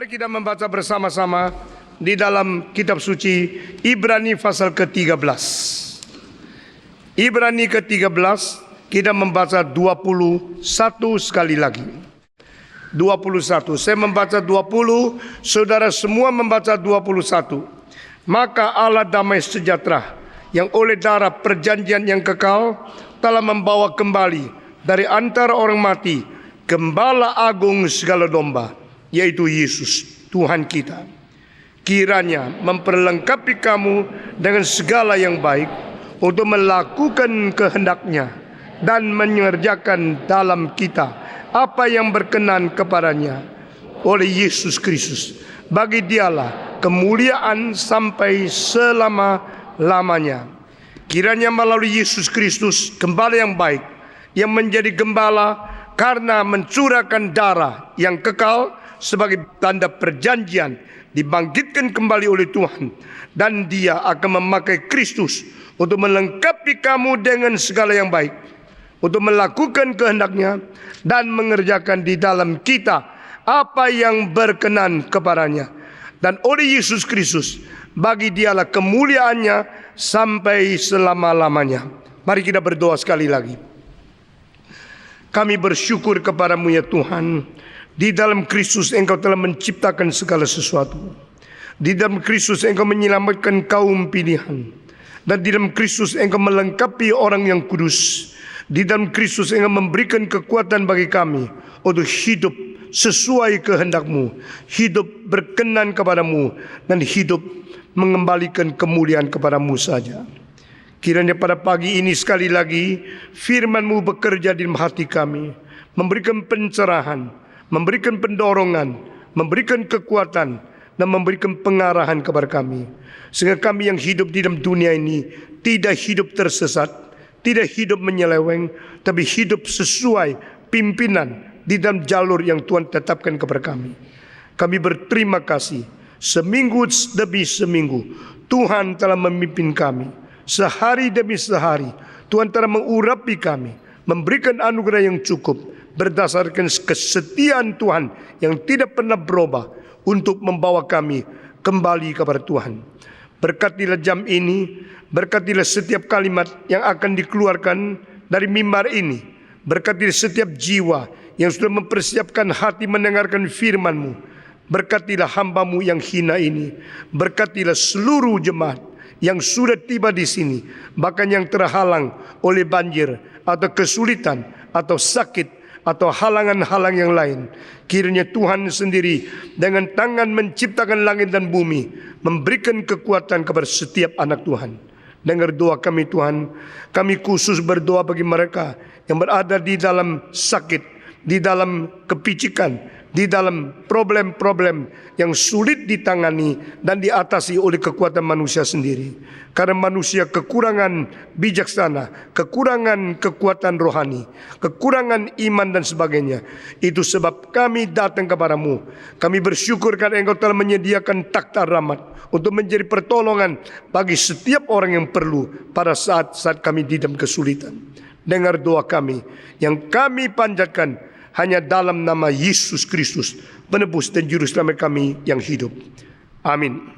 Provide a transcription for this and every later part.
Mari kita membaca bersama-sama di dalam kitab suci Ibrani pasal ke-13. Ibrani ke-13 kita membaca 21 sekali lagi. 21. Saya membaca 20, saudara semua membaca 21. Maka Allah damai sejahtera yang oleh darah perjanjian yang kekal telah membawa kembali dari antara orang mati Gembala agung segala domba, yaitu Yesus Tuhan kita. Kiranya memperlengkapi kamu dengan segala yang baik untuk melakukan kehendak-Nya dan mengerjakan dalam kita apa yang berkenan kepadanya oleh Yesus Kristus. Bagi Dialah kemuliaan sampai selama-lamanya. Kiranya melalui Yesus Kristus, gembala yang baik, yang menjadi gembala karena mencurahkan darah yang kekal sebagai tanda perjanjian, dibangkitkan kembali oleh Tuhan, dan Dia akan memakai Kristus untuk melengkapi kamu dengan segala yang baik, untuk melakukan kehendak-Nya dan mengerjakan di dalam kita apa yang berkenan kepadanya. Dan oleh Yesus Kristus, bagi Dialah kemuliaannya sampai selama-lamanya. Mari kita berdoa sekali lagi. Kami bersyukur kepadamu ya Tuhan. Di dalam Kristus Engkau telah menciptakan segala sesuatu. Di dalam Kristus Engkau menyelamatkan kaum pilihan. Dan di dalam Kristus Engkau melengkapi orang yang kudus. Di dalam Kristus Engkau memberikan kekuatan bagi kami untuk hidup sesuai kehendak-Mu, hidup berkenan kepadamu, dan hidup mengembalikan kemuliaan kepadamu saja. Kiranya pada pagi ini sekali lagi firman-Mu bekerja di dalam hati kami, memberikan pencerahan, memberikan pendorongan, memberikan kekuatan, dan memberikan pengarahan kepada kami. Sehingga kami yang hidup di dalam dunia ini tidak hidup tersesat, tidak hidup menyeleweng, tapi hidup sesuai pimpinan di dalam jalur yang Tuhan tetapkan kepada kami. Kami berterima kasih, seminggu demi seminggu Tuhan telah memimpin kami. Sehari demi sehari Tuhan telah mengurapi kami, memberikan anugerah yang cukup berdasarkan kesetiaan Tuhan yang tidak pernah berubah untuk membawa kami kembali kepada Tuhan. Berkatilah jam ini, berkatilah setiap kalimat yang akan dikeluarkan dari mimbar ini, berkatilah setiap jiwa yang sudah mempersiapkan hati mendengarkan firman-Mu. Berkatilah hamba-Mu yang hina ini, berkatilah seluruh jemaat yang sudah tiba di sini, bahkan yang terhalang oleh banjir atau kesulitan atau sakit atau halangan-halang yang lain. Kiranya Tuhan sendiri dengan tangan menciptakan langit dan bumi memberikan kekuatan kepada setiap anak Tuhan. Dengar doa kami Tuhan. Kami khusus berdoa bagi mereka yang berada di dalam sakit, di dalam kepicikan, di dalam problem-problem yang sulit ditangani dan diatasi oleh kekuatan manusia sendiri. Karena manusia kekurangan bijaksana, kekurangan kekuatan rohani, kekurangan iman dan sebagainya. Itu sebab kami datang kepadamu. Kami bersyukur karena Engkau telah menyediakan takhta rahmat untuk menjadi pertolongan bagi setiap orang yang perlu pada saat-saat kami di dalam kesulitan. Dengar doa kami yang kami panjatkan hanya dalam nama Yesus Kristus, penebus dan juru selamat kami yang hidup. Amin.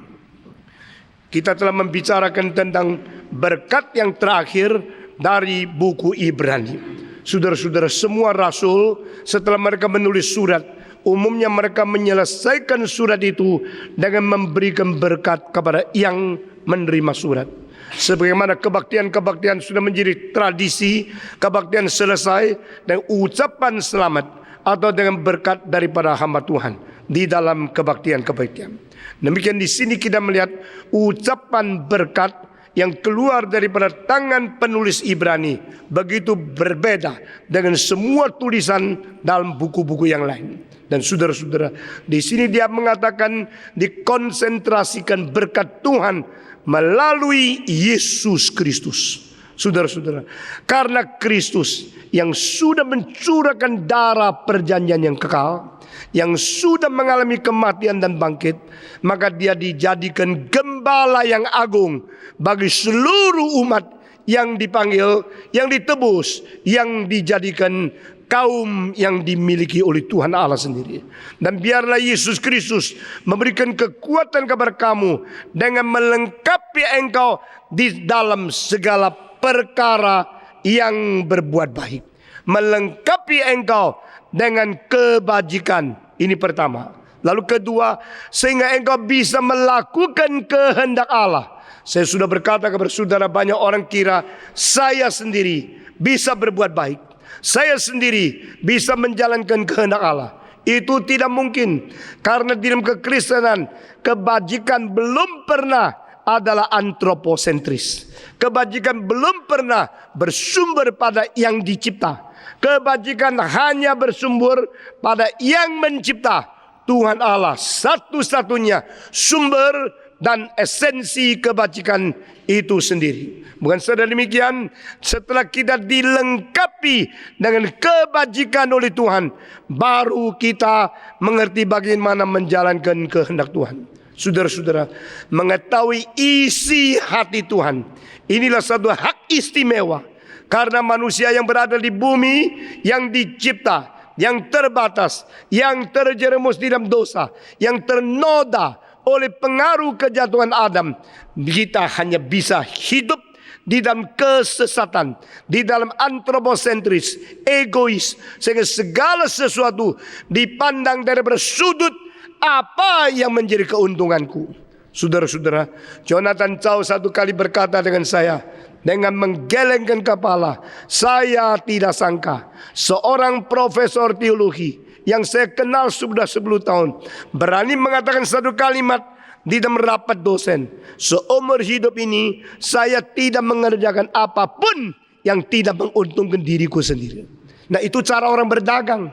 Kita telah membicarakan tentang berkat yang terakhir dari buku Ibrani. Saudara-saudara, semua rasul setelah mereka menulis surat, umumnya mereka menyelesaikan surat itu dengan memberikan berkat kepada yang menerima surat. Sebagaimana kebaktian-kebaktian sudah menjadi tradisi, kebaktian selesai dengan ucapan selamat atau dengan berkat daripada hamba Tuhan di dalam kebaktian-kebaktian. Demikian di sini kita melihat ucapan berkat yang keluar daripada tangan penulis Ibrani begitu berbeda dengan semua tulisan dalam buku-buku yang lain. Dan saudara-saudara, di sini dia mengatakan dikonsentrasikan berkat Tuhan melalui Yesus Kristus. Saudara-saudara, karena Kristus yang sudah mencurahkan darah perjanjian yang kekal, yang sudah mengalami kematian dan bangkit, maka Dia dijadikan gembala yang agung bagi seluruh umat yang dipanggil, yang ditebus, yang dijadikan kaum yang dimiliki oleh Tuhan Allah sendiri. Dan biarlah Yesus Kristus memberikan kekuatan kepada kamu dengan melengkapi engkau di dalam segala perkara yang berbuat baik. Melengkapi engkau dengan kebajikan. Ini pertama. Lalu kedua, sehingga engkau bisa melakukan kehendak Allah. Saya sudah berkata kepada saudara, banyak orang kira saya sendiri bisa berbuat baik, saya sendiri bisa menjalankan kehendak Allah. Itu tidak mungkin. Karena di dalam kekristenan, kebajikan belum pernah adalah antroposentris. Kebajikan belum pernah bersumber pada yang dicipta. Kebajikan hanya bersumber pada yang mencipta, Tuhan Allah, satu-satunya sumber dan esensi kebajikan itu sendiri. Bukan saja demikian, setelah kita dilengkapi dengan kebajikan oleh Tuhan, baru kita mengerti bagaimana menjalankan kehendak Tuhan. Saudara-saudara, mengetahui isi hati Tuhan, inilah satu hak istimewa. Karena manusia yang berada di bumi, yang dicipta, yang terbatas, yang terjerumus di dalam dosa, yang ternoda oleh pengaruh kejatuhan Adam, kita hanya bisa hidup di dalam kesesatan, di dalam antroposentris, egois, sehingga segala sesuatu dipandang dari sudut apa yang menjadi keuntunganku. Saudara-saudara, Jonathan Chow satu kali berkata dengan saya, dengan menggelengkan kepala, saya tidak sangka seorang profesor teologi yang saya kenal sudah 10 tahun berani mengatakan satu kalimat di dalam rapat dosen, seumur hidup ini saya tidak mengerjakan apapun yang tidak menguntungkan diriku sendiri. Nah, itu cara orang berdagang,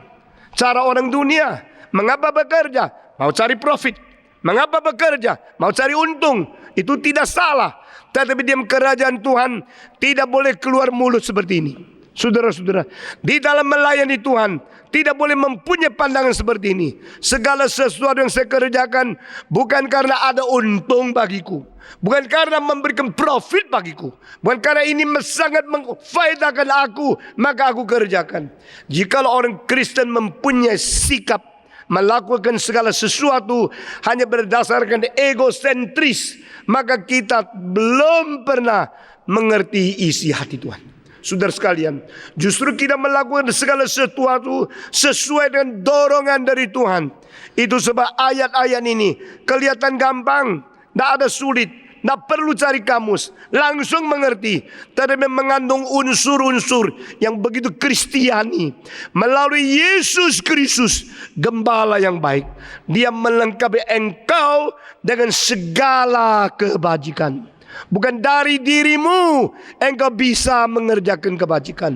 cara orang dunia. Mengapa bekerja? Mau cari profit. Mengapa bekerja? Mau cari untung. Itu tidak salah. Tetapi di kerajaan Tuhan tidak boleh keluar mulut seperti ini. Saudara-saudara, di dalam melayani Tuhan tidak boleh mempunyai pandangan seperti ini. Segala sesuatu yang saya kerjakan bukan karena ada untung bagiku, bukan karena memberikan profit bagiku, bukan karena ini sangat memfaedakan aku, maka aku kerjakan. Jikalau orang Kristen mempunyai sikap melakukan segala sesuatu hanya berdasarkan egosentris, maka kita belum pernah mengerti isi hati Tuhan. Saudara sekalian, justru kita melakukan segala sesuatu sesuai dengan dorongan dari Tuhan. Itu sebab ayat-ayat ini kelihatan gampang, tidak ada sulit, tidak perlu cari kamus, langsung mengerti. Tetapi mengandung unsur-unsur yang begitu Kristiani. Melalui Yesus Kristus, gembala yang baik, Dia melengkapi engkau dengan segala kebajikan. Bukan dari dirimu engkau bisa mengerjakan kebajikan.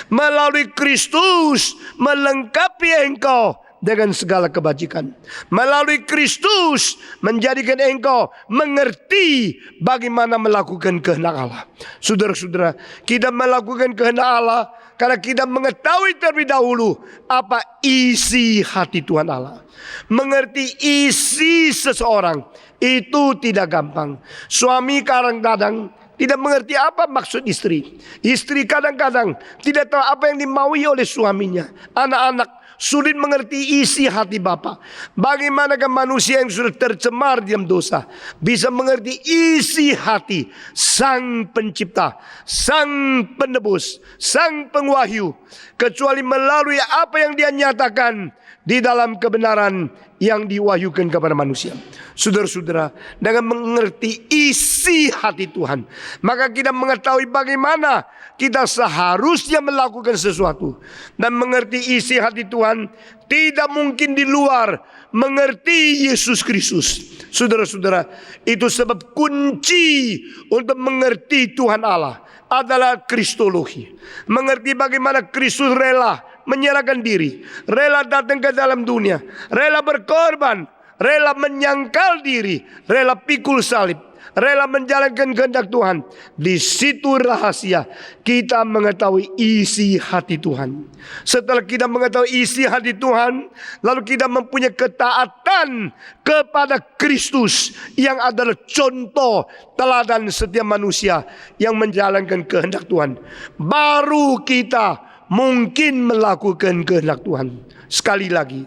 Melalui Kristus melengkapi engkau dengan segala kebajikan. Melalui Kristus menjadikan engkau mengerti bagaimana melakukan kehendak Allah. Saudara-saudara, kita melakukan kehendak Allah karena kita mengetahui terlebih dahulu apa isi hati Tuhan Allah. Mengerti isi seseorang itu tidak gampang. Suami kadang-kadang tidak mengerti apa maksud istri. Istri kadang-kadang tidak tahu apa yang dimaui oleh suaminya. Anak-anak sulit mengerti isi hati Bapa. Bagaimanakah manusia yang sudah tercemar dalam dosa bisa mengerti isi hati Sang Pencipta, Sang Penebus, Sang Pengwahyu, kecuali melalui apa yang Dia nyatakan di dalam kebenaran yang diwahyukan kepada manusia. Saudara-saudara, dengan mengerti isi hati Tuhan, maka kita mengetahui bagaimana kita seharusnya melakukan sesuatu. Dan mengerti isi hati Tuhan tidak mungkin di luar mengerti Yesus Kristus. Saudara-saudara, itu sebab kunci untuk mengerti Tuhan Allah adalah kristologi. Mengerti bagaimana Kristus rela menyerahkan diri, rela datang ke dalam dunia, rela berkorban, rela menyangkal diri, rela pikul salib, rela menjalankan kehendak Tuhan. Di situ rahasia kita mengetahui isi hati Tuhan. Setelah kita mengetahui isi hati Tuhan, lalu kita mempunyai ketaatan kepada Kristus yang adalah contoh teladan setiap manusia yang menjalankan kehendak Tuhan. Baru kita mungkin melakukan kehendak Tuhan. Sekali lagi,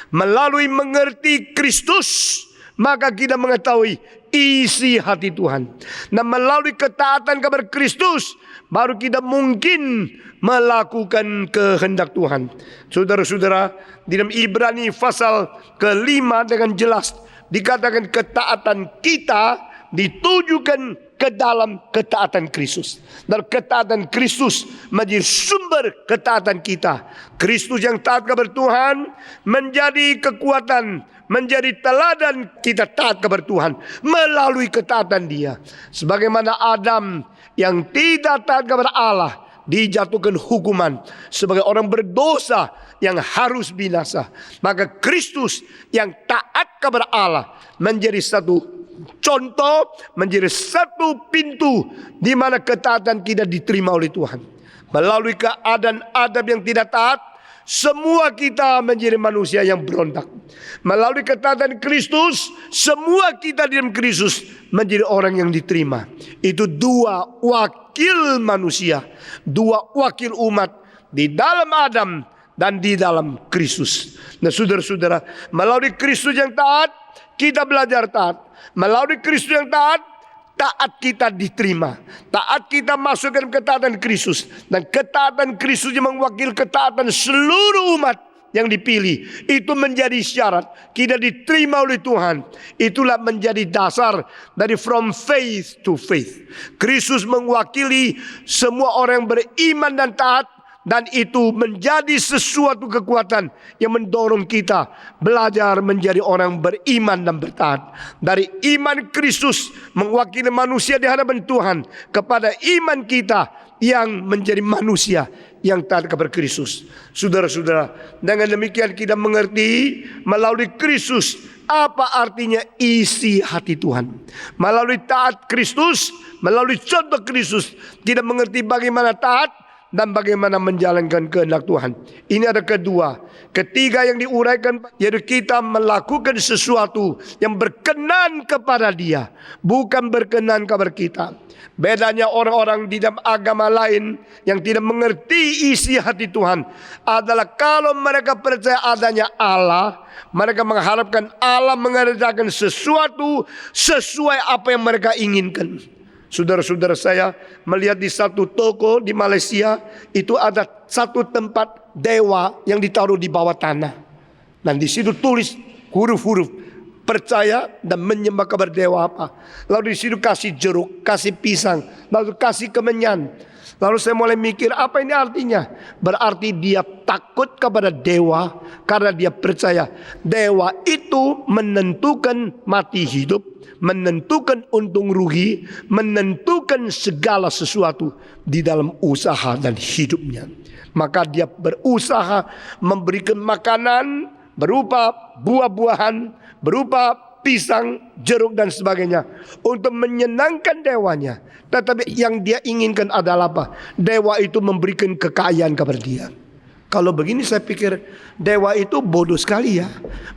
melalui mengerti Kristus, maka kita mengetahui isi hati Tuhan. Dan melalui ketaatan kepada Kristus, baru kita mungkin melakukan kehendak Tuhan. Saudara-saudara, di dalam Ibrani pasal ke-5 dengan jelas dikatakan ketaatan kita ditujukan ke dalam ketaatan Kristus. Dan ketaatan Kristus menjadi sumber ketaatan kita. Kristus yang taat kepada Tuhan menjadi kekuatan, menjadi teladan kita taat kepada Tuhan melalui ketaatan Dia. Sebagaimana Adam yang tidak taat kepada Allah dijatuhkan hukuman sebagai orang berdosa yang harus binasa, maka Kristus yang taat kepada Allah menjadi satu contoh, menjadi satu pintu di mana ketaatan kita diterima oleh Tuhan. Melalui keadaan Adam yang tidak taat, semua kita menjadi manusia yang berontak. Melalui ketaatan Kristus, semua kita di dalam Kristus menjadi orang yang diterima. Itu dua wakil manusia, dua wakil umat di dalam Adam dan di dalam Kristus. Nah, saudara-saudara, melalui Kristus yang taat, kita belajar taat. Melalui Kristus yang taat, taat kita diterima. Taat kita masuk dalam ketaatan Kristus. Dan ketaatan Kristus yang mewakili ketaatan seluruh umat yang dipilih. Itu menjadi syarat kita diterima oleh Tuhan. Itulah menjadi dasar dari from faith to faith. Kristus mewakili semua orang yang beriman dan taat. Dan itu menjadi sesuatu kekuatan yang mendorong kita belajar menjadi orang beriman dan bertaat. Dari iman Kristus mewakili manusia di hadapan Tuhan kepada iman kita yang menjadi manusia yang taat kepada Kristus. Saudara-saudara, dengan demikian kita mengerti melalui Kristus apa artinya isi hati Tuhan. Melalui taat Kristus, melalui contoh Kristus, kita mengerti bagaimana taat dan bagaimana menjalankan kehendak Tuhan. Ini ada kedua. Ketiga yang diuraikan, yaitu kita melakukan sesuatu yang berkenan kepada Dia, bukan berkenan kepada kita. Bedanya orang-orang di dalam agama lain yang tidak mengerti isi hati Tuhan adalah kalau mereka percaya adanya Allah, mereka mengharapkan Allah mengerjakan sesuatu sesuai apa yang mereka inginkan. Saudara-saudara saya melihat di satu toko di Malaysia, itu ada satu tempat dewa yang ditaruh di bawah tanah. Dan di situ tulis huruf-huruf percaya dan menyembah kepada dewa apa. Lalu di situ kasih jeruk, kasih pisang, lalu kasih kemenyan. Lalu saya mulai mikir, apa ini artinya? Berarti dia takut kepada dewa karena dia percaya dewa itu menentukan mati hidup, menentukan untung rugi, menentukan segala sesuatu di dalam usaha dan hidupnya. Maka dia berusaha memberikan makanan berupa buah-buahan, berupa pisang, jeruk dan sebagainya untuk menyenangkan dewanya. Tetapi yang dia inginkan adalah apa? Dewa itu memberikan kekayaan kepada dia. Kalau begini saya pikir dewa itu bodoh sekali ya.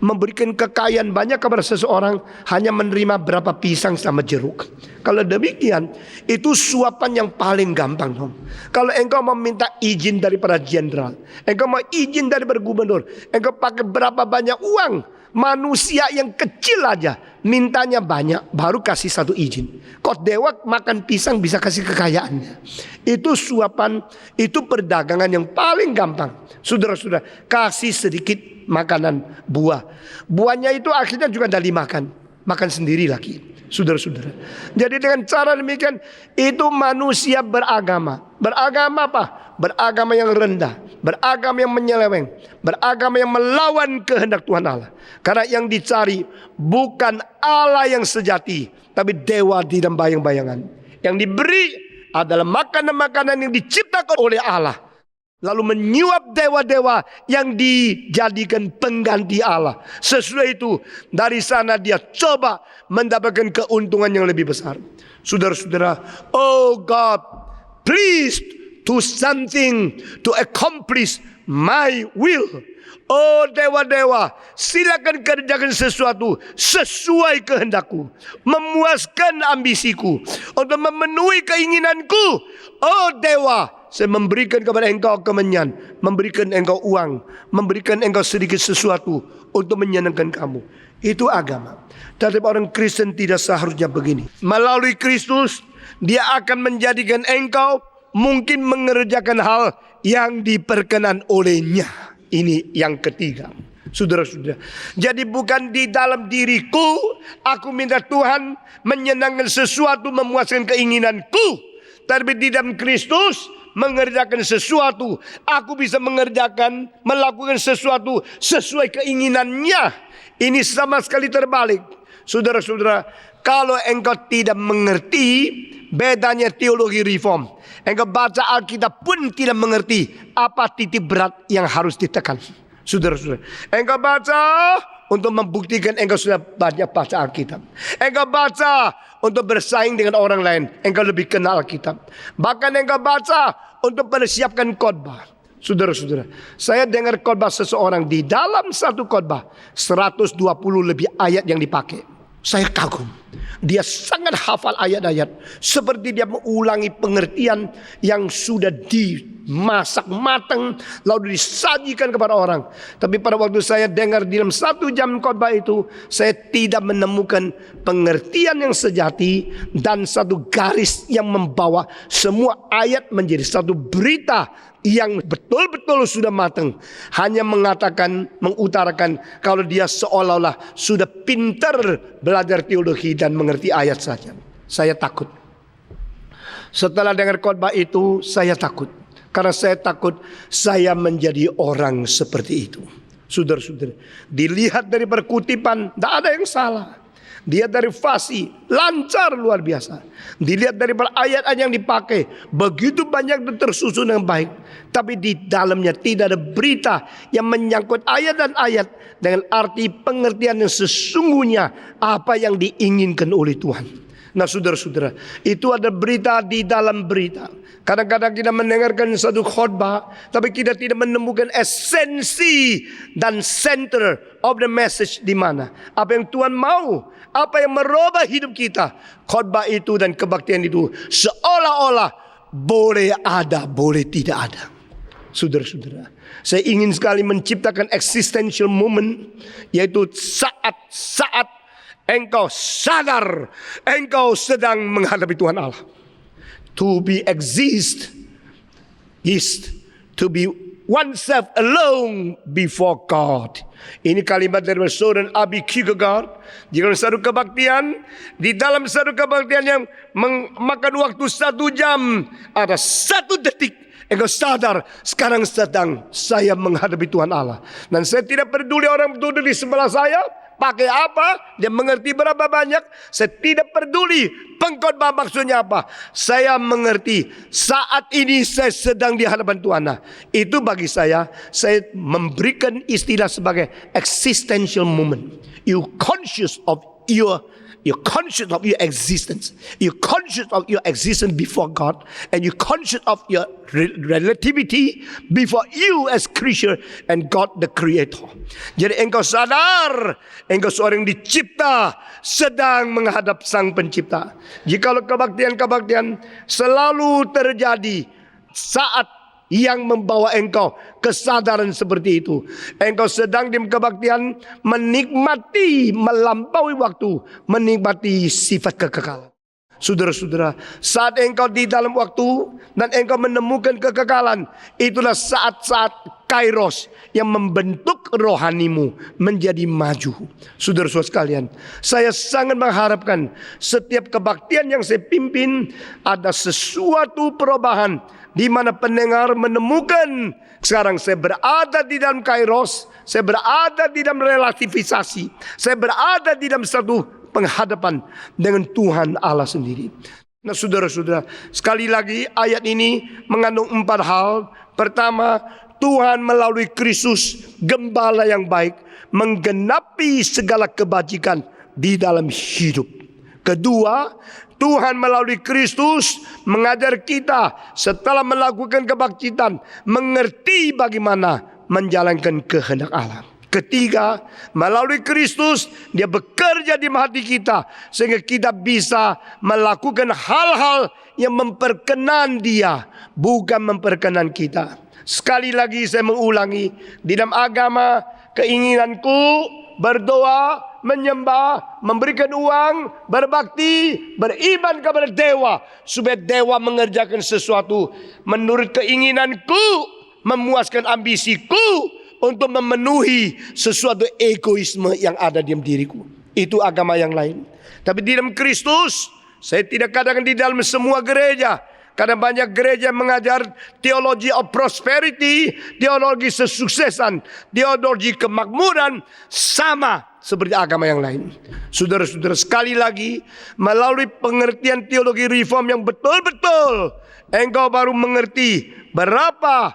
Memberikan kekayaan banyak kepada seseorang hanya menerima berapa pisang sama jeruk. Kalau demikian itu suapan yang paling gampang dong. Kalau engkau meminta izin daripada jenderal, engkau mau izin daripada gubernur, engkau pakai berapa banyak uang. Manusia yang kecil aja mintanya banyak baru kasih satu izin. Kok dewa makan pisang bisa kasih kekayaannya? Itu suapan, itu perdagangan yang paling gampang. Saudara-saudara, kasih sedikit makanan buah. Buahnya itu akhirnya juga tidak dimakan, makan sendiri lagi. Saudara-saudara, jadi dengan cara demikian itu manusia beragama. Beragama apa? Beragama yang rendah, beragama yang menyeleweng, beragama yang melawan kehendak Tuhan Allah. Karena yang dicari bukan Allah yang sejati, tapi dewa di dalam bayang-bayangan. Yang diberi adalah makanan-makanan yang diciptakan oleh Allah, lalu menyuap dewa-dewa yang dijadikan pengganti Allah. Sesudah itu dari sana dia coba mendapatkan keuntungan yang lebih besar. Saudara-saudara, oh God, please do something to accomplish my will. Oh dewa-dewa, silakan kerjakan sesuatu sesuai kehendakku, memuaskan ambisiku, untuk memenuhi keinginanku. Oh dewa, saya memberikan kepada engkau kemenyan, memberikan engkau uang, memberikan engkau sedikit sesuatu untuk menyenangkan kamu. Itu agama. Tetapi orang Kristen tidak seharusnya begini. Melalui Kristus, dia akan menjadikan engkau mungkin mengerjakan hal yang diperkenan olehnya. Ini yang ketiga. Saudara-saudara, jadi bukan di dalam diriku aku minta Tuhan menyenangkan sesuatu, memuaskan keinginanku, tapi di dalam Kristus mengerjakan sesuatu, aku bisa melakukan sesuatu sesuai keinginannya. Ini sama sekali terbalik. Saudara-saudara, kalau engkau tidak mengerti bedanya teologi reform, engkau baca Alkitab pun tidak mengerti apa titik berat yang harus ditekan. Saudara-saudara, engkau baca untuk membuktikan engkau sudah banyak baca Alkitab. Engkau baca untuk bersaing dengan orang lain, engkau lebih kenal Alkitab. Bahkan engkau baca untuk persiapkan khotbah. Saudara-saudara, saya dengar khotbah seseorang, di dalam satu khotbah 120 lebih ayat yang dipakai. Saya kagum. Dia sangat hafal ayat-ayat, seperti dia mengulangi pengertian yang sudah dimasak matang lalu disajikan kepada orang. Tapi pada waktu saya dengar di dalam 1 jam khotbah itu, saya tidak menemukan pengertian yang sejati dan satu garis yang membawa semua ayat menjadi satu berita yang betul-betul sudah matang. Hanya mengutarakan kalau dia seolah-olah sudah pintar belajar teologi dan mengerti ayat saja. Saya takut. Setelah dengar khotbah itu, saya takut. Karena saya takut saya menjadi orang seperti itu. Saudara-saudara, dilihat dari perkutipan, tidak ada yang salah. Dia dari fasih, lancar luar biasa. Dilihat dari ayat-ayat yang dipakai, begitu banyak dan tersusun dengan baik. Tapi di dalamnya tidak ada berita yang menyangkut ayat dan ayat dengan arti pengertian yang sesungguhnya apa yang diinginkan oleh Tuhan. Nah saudara-saudara, itu ada berita di dalam berita. Kadang-kadang kita mendengarkan satu khotbah, tapi kita tidak menemukan esensi dan center of the message di mana. Apa yang Tuhan mau, apa yang merubah hidup kita. Khotbah itu dan kebaktian itu seolah-olah boleh ada, boleh tidak ada. Saudara-saudara, saya ingin sekali menciptakan existential moment, yaitu saat-saat engkau sadar engkau sedang menghadapi Tuhan Allah. To be exist is to be oneself alone before God. Ini kalimat dari Soren Abi Kierkegaard. Di dalam satu kebaktian, yang memakan waktu 1 jam, ada 1 detik engkau sadar sekarang sedang saya menghadapi Tuhan Allah. Dan saya tidak peduli orang duduk di sebelah saya pakai apa, dia mengerti berapa banyak, saya tidak peduli pengkhotbah maksudnya apa. Saya mengerti saat ini saya sedang di hadapan Tuhan. Nah, itu bagi saya memberikan istilah sebagai existential moment. You conscious of your existence. You're conscious of your existence before God, and you're conscious of your relativity before you as creature and God the Creator. Jadi engkau sadar, engkau seorang dicipta sedang menghadap Sang Pencipta. Jikalau kebaktian-kebaktian selalu terjadi saat yang membawa engkau kesadaran seperti itu, engkau sedang di kebaktian menikmati, melampaui waktu, menikmati sifat kekekalan. Saudara-saudara, saat engkau di dalam waktu dan engkau menemukan kekekalan, itulah saat-saat kairos yang membentuk rohanimu menjadi maju. Saudara-saudara sekalian, saya sangat mengharapkan setiap kebaktian yang saya pimpin ada sesuatu perubahan, di mana pendengar menemukan sekarang saya berada di dalam kairos, saya berada di dalam relativisasi, saya berada di dalam satu penghadapan dengan Tuhan Allah sendiri. Nah saudara-saudara, sekali lagi ayat ini mengandung 4 hal. Pertama, Tuhan melalui Kristus gembala yang baik menggenapi segala kebajikan di dalam hidup. Kedua, Tuhan melalui Kristus mengajar kita setelah melakukan kebaktian mengerti bagaimana menjalankan kehendak Allah. Ketiga, melalui Kristus dia bekerja di hati kita sehingga kita bisa melakukan hal-hal yang memperkenan Dia, bukan memperkenan kita. Sekali lagi saya mengulangi, di dalam agama keinginanku berdoa, menyembah, memberikan uang, berbakti, beriman kepada dewa, supaya dewa mengerjakan sesuatu menurut keinginanku, memuaskan ambisiku untuk memenuhi sesuatu egoisme yang ada di dalam diriku. Itu agama yang lain. Tapi di dalam Kristus, saya tidak katakan di dalam semua gereja, karena banyak gereja mengajar teologi of prosperity, teologi kesuksesan, teologi kemakmuran, sama seperti agama yang lain. Saudara-saudara, sekali lagi, melalui pengertian teologi reform yang betul-betul, engkau baru mengerti berapa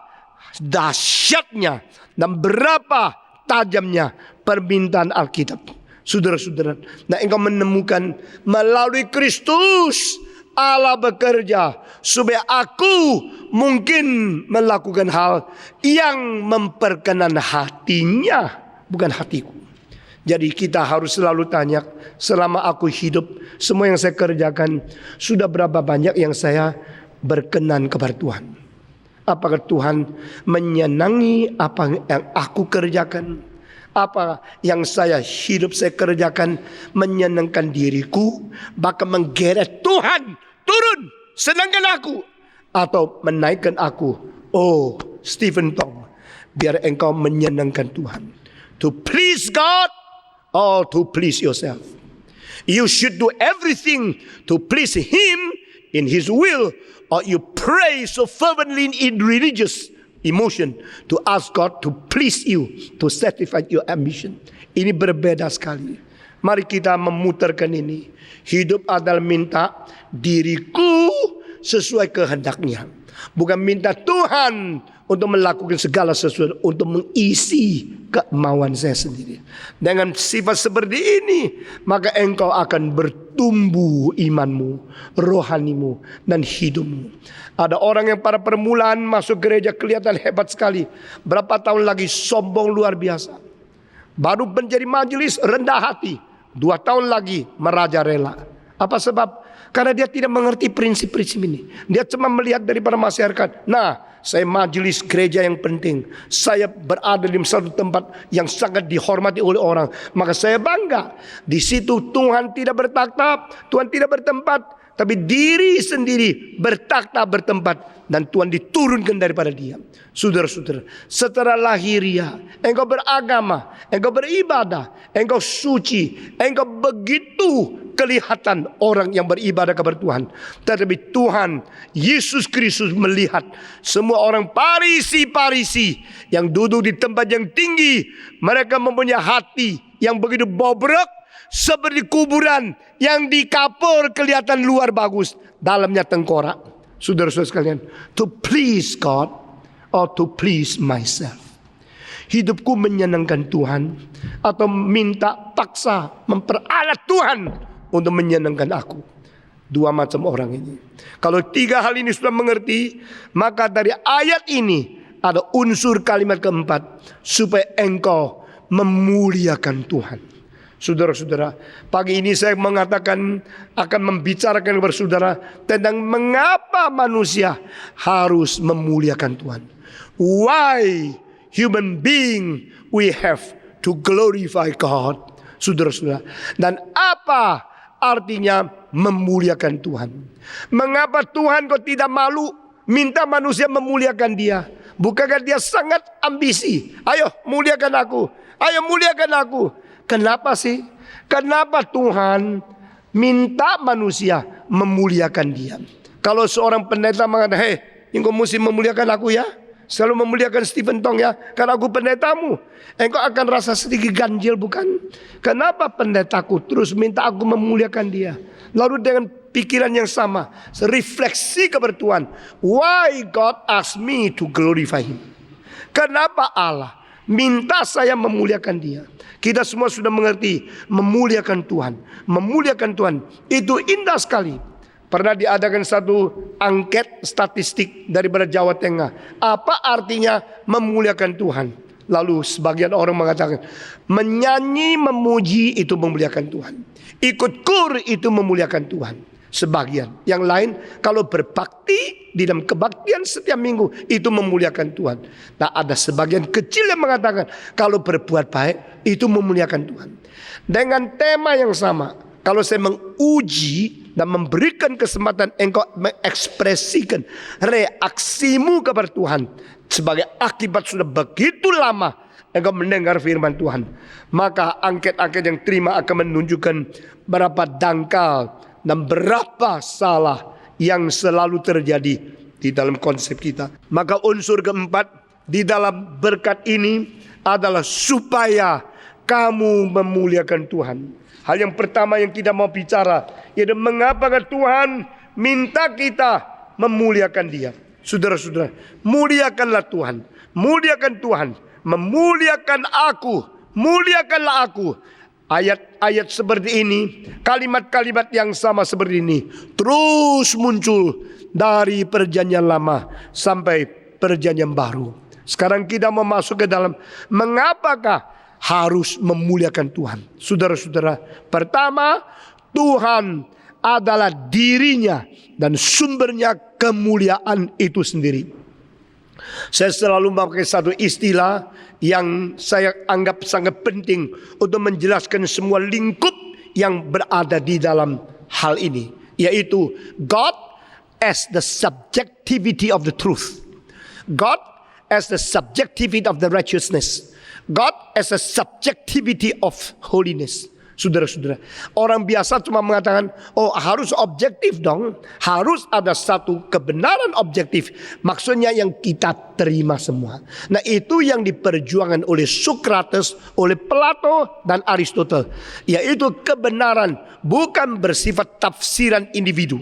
dahsyatnya dan berapa tajamnya permintaan Alkitab. Saudara-saudara, nah engkau menemukan melalui Kristus Allah bekerja supaya aku mungkin melakukan hal yang memperkenan hatinya, bukan hatiku. Jadi kita harus selalu tanya, selama aku hidup, semua yang saya kerjakan, sudah berapa banyak yang saya berkenan kepada Tuhan? Apakah Tuhan menyenangi apa yang aku kerjakan? Apa yang saya hidup, saya kerjakan menyenangkan diriku, bahkan menggeret Tuhan turun, senangkan aku, atau menaikkan aku? Oh, Stephen Tong, biar engkau menyenangkan Tuhan. To please God or to please yourself. You should do everything to please Him in His will, or you pray so fervently in religious emotion to ask God to please you, to satisfy your ambition. Ini berbeda sekali. Mari kita memutarkan ini. Hidup adalah minta diriku sesuai kehendaknya, bukan minta Tuhan untuk melakukan segala sesuatu untuk mengisi kemauan saya sendiri. Dengan sifat seperti ini, maka engkau akan bertumbuh imanmu, rohanimu, dan hidupmu. Ada orang yang pada permulaan masuk gereja kelihatan hebat sekali, berapa tahun lagi sombong luar biasa. Baru menjadi majelis rendah hati, 2 tahun lagi merajalela. Apa sebab? Karena dia tidak mengerti prinsip-prinsip ini. Dia cuma melihat daripada masyarakat. Nah, saya majelis gereja yang penting, saya berada di satu tempat yang sangat dihormati oleh orang, maka saya bangga. Di situ Tuhan tidak bertakhta, Tuhan tidak bertempat, tapi diri sendiri bertakhta bertempat, dan Tuhan diturunkan daripada Dia. Saudara-saudara, secara lahiriah engkau beragama, engkau beribadah, engkau suci, engkau begitu kelihatan orang yang beribadah kepada Tuhan. Tetapi Tuhan Yesus Kristus melihat semua orang Farisi-Farisi yang duduk di tempat yang tinggi, mereka mempunyai hati yang begitu bobrok, seperti kuburan yang dikapur kelihatan luar bagus, dalamnya tengkorak. Saudara-saudara sekalian, to please God or to please myself. Hidupku menyenangkan Tuhan atau minta paksa memperalat Tuhan untuk menyenangkan aku. 2 macam orang ini. Kalau 3 hal ini sudah mengerti, maka dari ayat ini ada unsur kalimat keempat, supaya engkau memuliakan Tuhan. Saudara-saudara, pagi ini saya mengatakan akan membicarakan kepada saudara tentang mengapa manusia harus memuliakan Tuhan. Why human being we have to glorify God. Saudara-saudara, dan apa artinya memuliakan Tuhan? Mengapa Tuhan kok tidak malu minta manusia memuliakan Dia? Bukankah Dia sangat ambisi? Ayo muliakan aku, ayo muliakan aku. Kenapa sih? Kenapa Tuhan minta manusia memuliakan Dia? Kalau seorang pendeta mengatakan, hei, engkau mesti memuliakan aku ya, selalu memuliakan Stephen Tong ya, karena aku pendetamu, engkau akan rasa sedikit ganjil, bukan? Kenapa pendetaku terus minta aku memuliakan Dia? Lalu dengan pikiran yang sama, refleksi kepada Tuhan, why God asked me to glorify Him? Kenapa Allah minta saya memuliakan Dia? Kita semua sudah mengerti, memuliakan Tuhan. Memuliakan Tuhan itu indah sekali. Pernah diadakan satu angket statistik daripada Jawa Tengah. Apa artinya memuliakan Tuhan? Lalu sebagian orang mengatakan, menyanyi, memuji itu memuliakan Tuhan. Ikut kur itu memuliakan Tuhan. Sebagian. Yang lain kalau berbakti di dalam kebaktian setiap minggu itu memuliakan Tuhan. Nah, ada sebagian kecil yang mengatakan kalau berbuat baik itu memuliakan Tuhan. Dengan tema yang sama, kalau saya menguji dan memberikan kesempatan engkau mengekspresikan reaksimu kepada Tuhan sebagai akibat sudah begitu lama engkau mendengar firman Tuhan, maka angket-angket yang terima akan menunjukkan berapa dangkal dan berapa salah yang selalu terjadi di dalam konsep kita. Maka unsur keempat di dalam berkat ini adalah supaya kamu memuliakan Tuhan. Hal yang pertama yang kita mau bicara yaitu mengapa Tuhan minta kita memuliakan Dia. Saudara-saudara, muliakanlah Tuhan. Muliakan Tuhan. Memuliakan aku. Muliakanlah aku. Ayat-ayat seperti ini, kalimat-kalimat yang sama seperti ini terus muncul dari perjanjian lama sampai perjanjian baru. Sekarang kita mau masuk ke dalam mengapakah harus memuliakan Tuhan. Saudara-saudara, pertama, Tuhan adalah dirinya dan sumbernya kemuliaan itu sendiri. Saya selalu memakai satu istilah yang saya anggap sangat penting untuk menjelaskan semua lingkup yang berada di dalam hal ini, yaitu God as the subjectivity of the truth, God as the subjectivity of the righteousness, God as the subjectivity of holiness. Saudara-saudara, orang biasa cuma mengatakan, oh harus objektif dong, harus ada satu kebenaran objektif. Maksudnya yang kita terima semua. Nah, itu yang diperjuangkan oleh Socrates, oleh Plato dan Aristotle, yaitu kebenaran bukan bersifat tafsiran individu.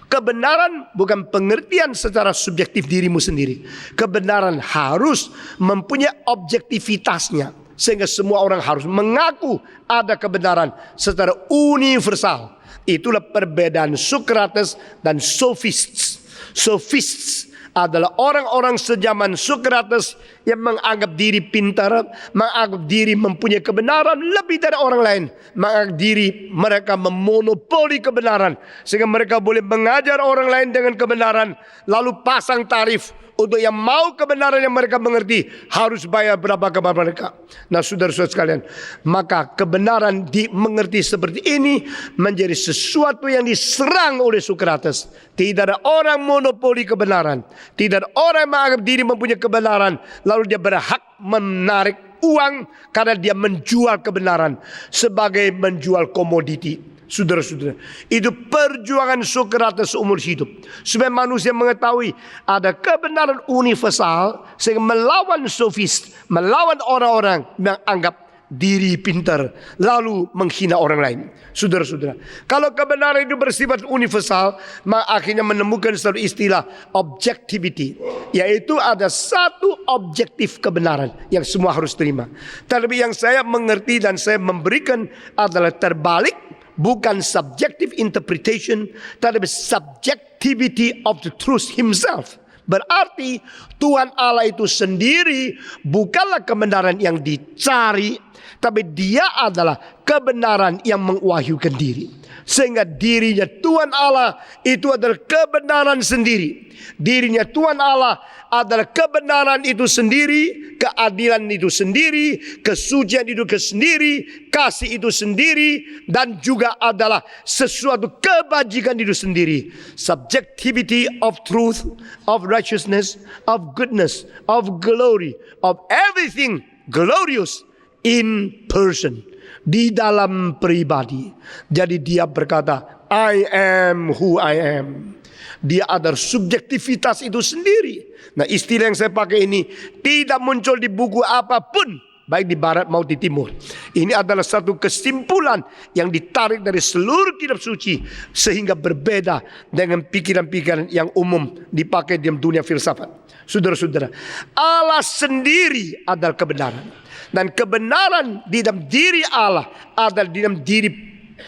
Kebenaran bukan pengertian secara subjektif dirimu sendiri. Kebenaran harus mempunyai objektivitasnya, sehingga semua orang harus mengaku ada kebenaran secara universal. Itulah perbedaan Socrates dan Sophists. Sophists adalah orang-orang sejaman Socrates yang menganggap diri pintar, menganggap diri mempunyai kebenaran lebih dari orang lain, menganggap diri mereka memonopoli kebenaran, sehingga mereka boleh mengajar orang lain dengan kebenaran, lalu pasang tarif. Untuk yang mau kebenaran yang mereka mengerti harus bayar berapa kepada mereka. Nah, saudara-saudara sekalian, maka kebenaran dimengerti seperti ini menjadi sesuatu yang diserang oleh Socrates. Tidak ada orang monopoli kebenaran. Tidak ada orang yang menganggap diri mempunyai kebenaran lalu dia berhak menarik uang karena dia menjual kebenaran sebagai menjual komoditi. Saudara-saudara, itu perjuangan Socrates seumur hidup supaya manusia mengetahui ada kebenaran universal, sehingga melawan sofist, melawan orang-orang yang anggap diri pintar lalu menghina orang lain. Saudara-saudara, kalau kebenaran itu bersifat universal, maka akhirnya menemukan satu istilah objectivity, yaitu ada satu objektif kebenaran yang semua harus terima. Tapi yang saya mengerti dan saya memberikan adalah terbalik. Bukan subjective interpretation, tetapi subjectivity of the truth himself. Berarti Tuhan Allah itu sendiri bukanlah kebenaran yang dicari, tapi Dia adalah kebenaran yang mengwahyukan diri. Sehingga dirinya Tuhan Allah itu adalah kebenaran sendiri. Dirinya Tuhan Allah adalah kebenaran itu sendiri, keadilan itu sendiri, kesucian itu sendiri, kasih itu sendiri, dan juga adalah sesuatu kebajikan itu sendiri. Subjectivity of truth, of righteousness, of goodness, of glory, of everything glorious in person, di dalam pribadi. Jadi dia berkata, I am who I am. Dia ada subjektivitas itu sendiri. Nah, istilah yang saya pakai ini tidak muncul di buku apapun, baik di barat maupun di timur. Ini adalah satu kesimpulan yang ditarik dari seluruh kitab suci, sehingga berbeda dengan pikiran-pikiran yang umum dipakai di dunia filsafat. Saudara-saudara, Allah sendiri adalah kebenaran. Dan kebenaran di dalam diri Allah adalah di dalam diri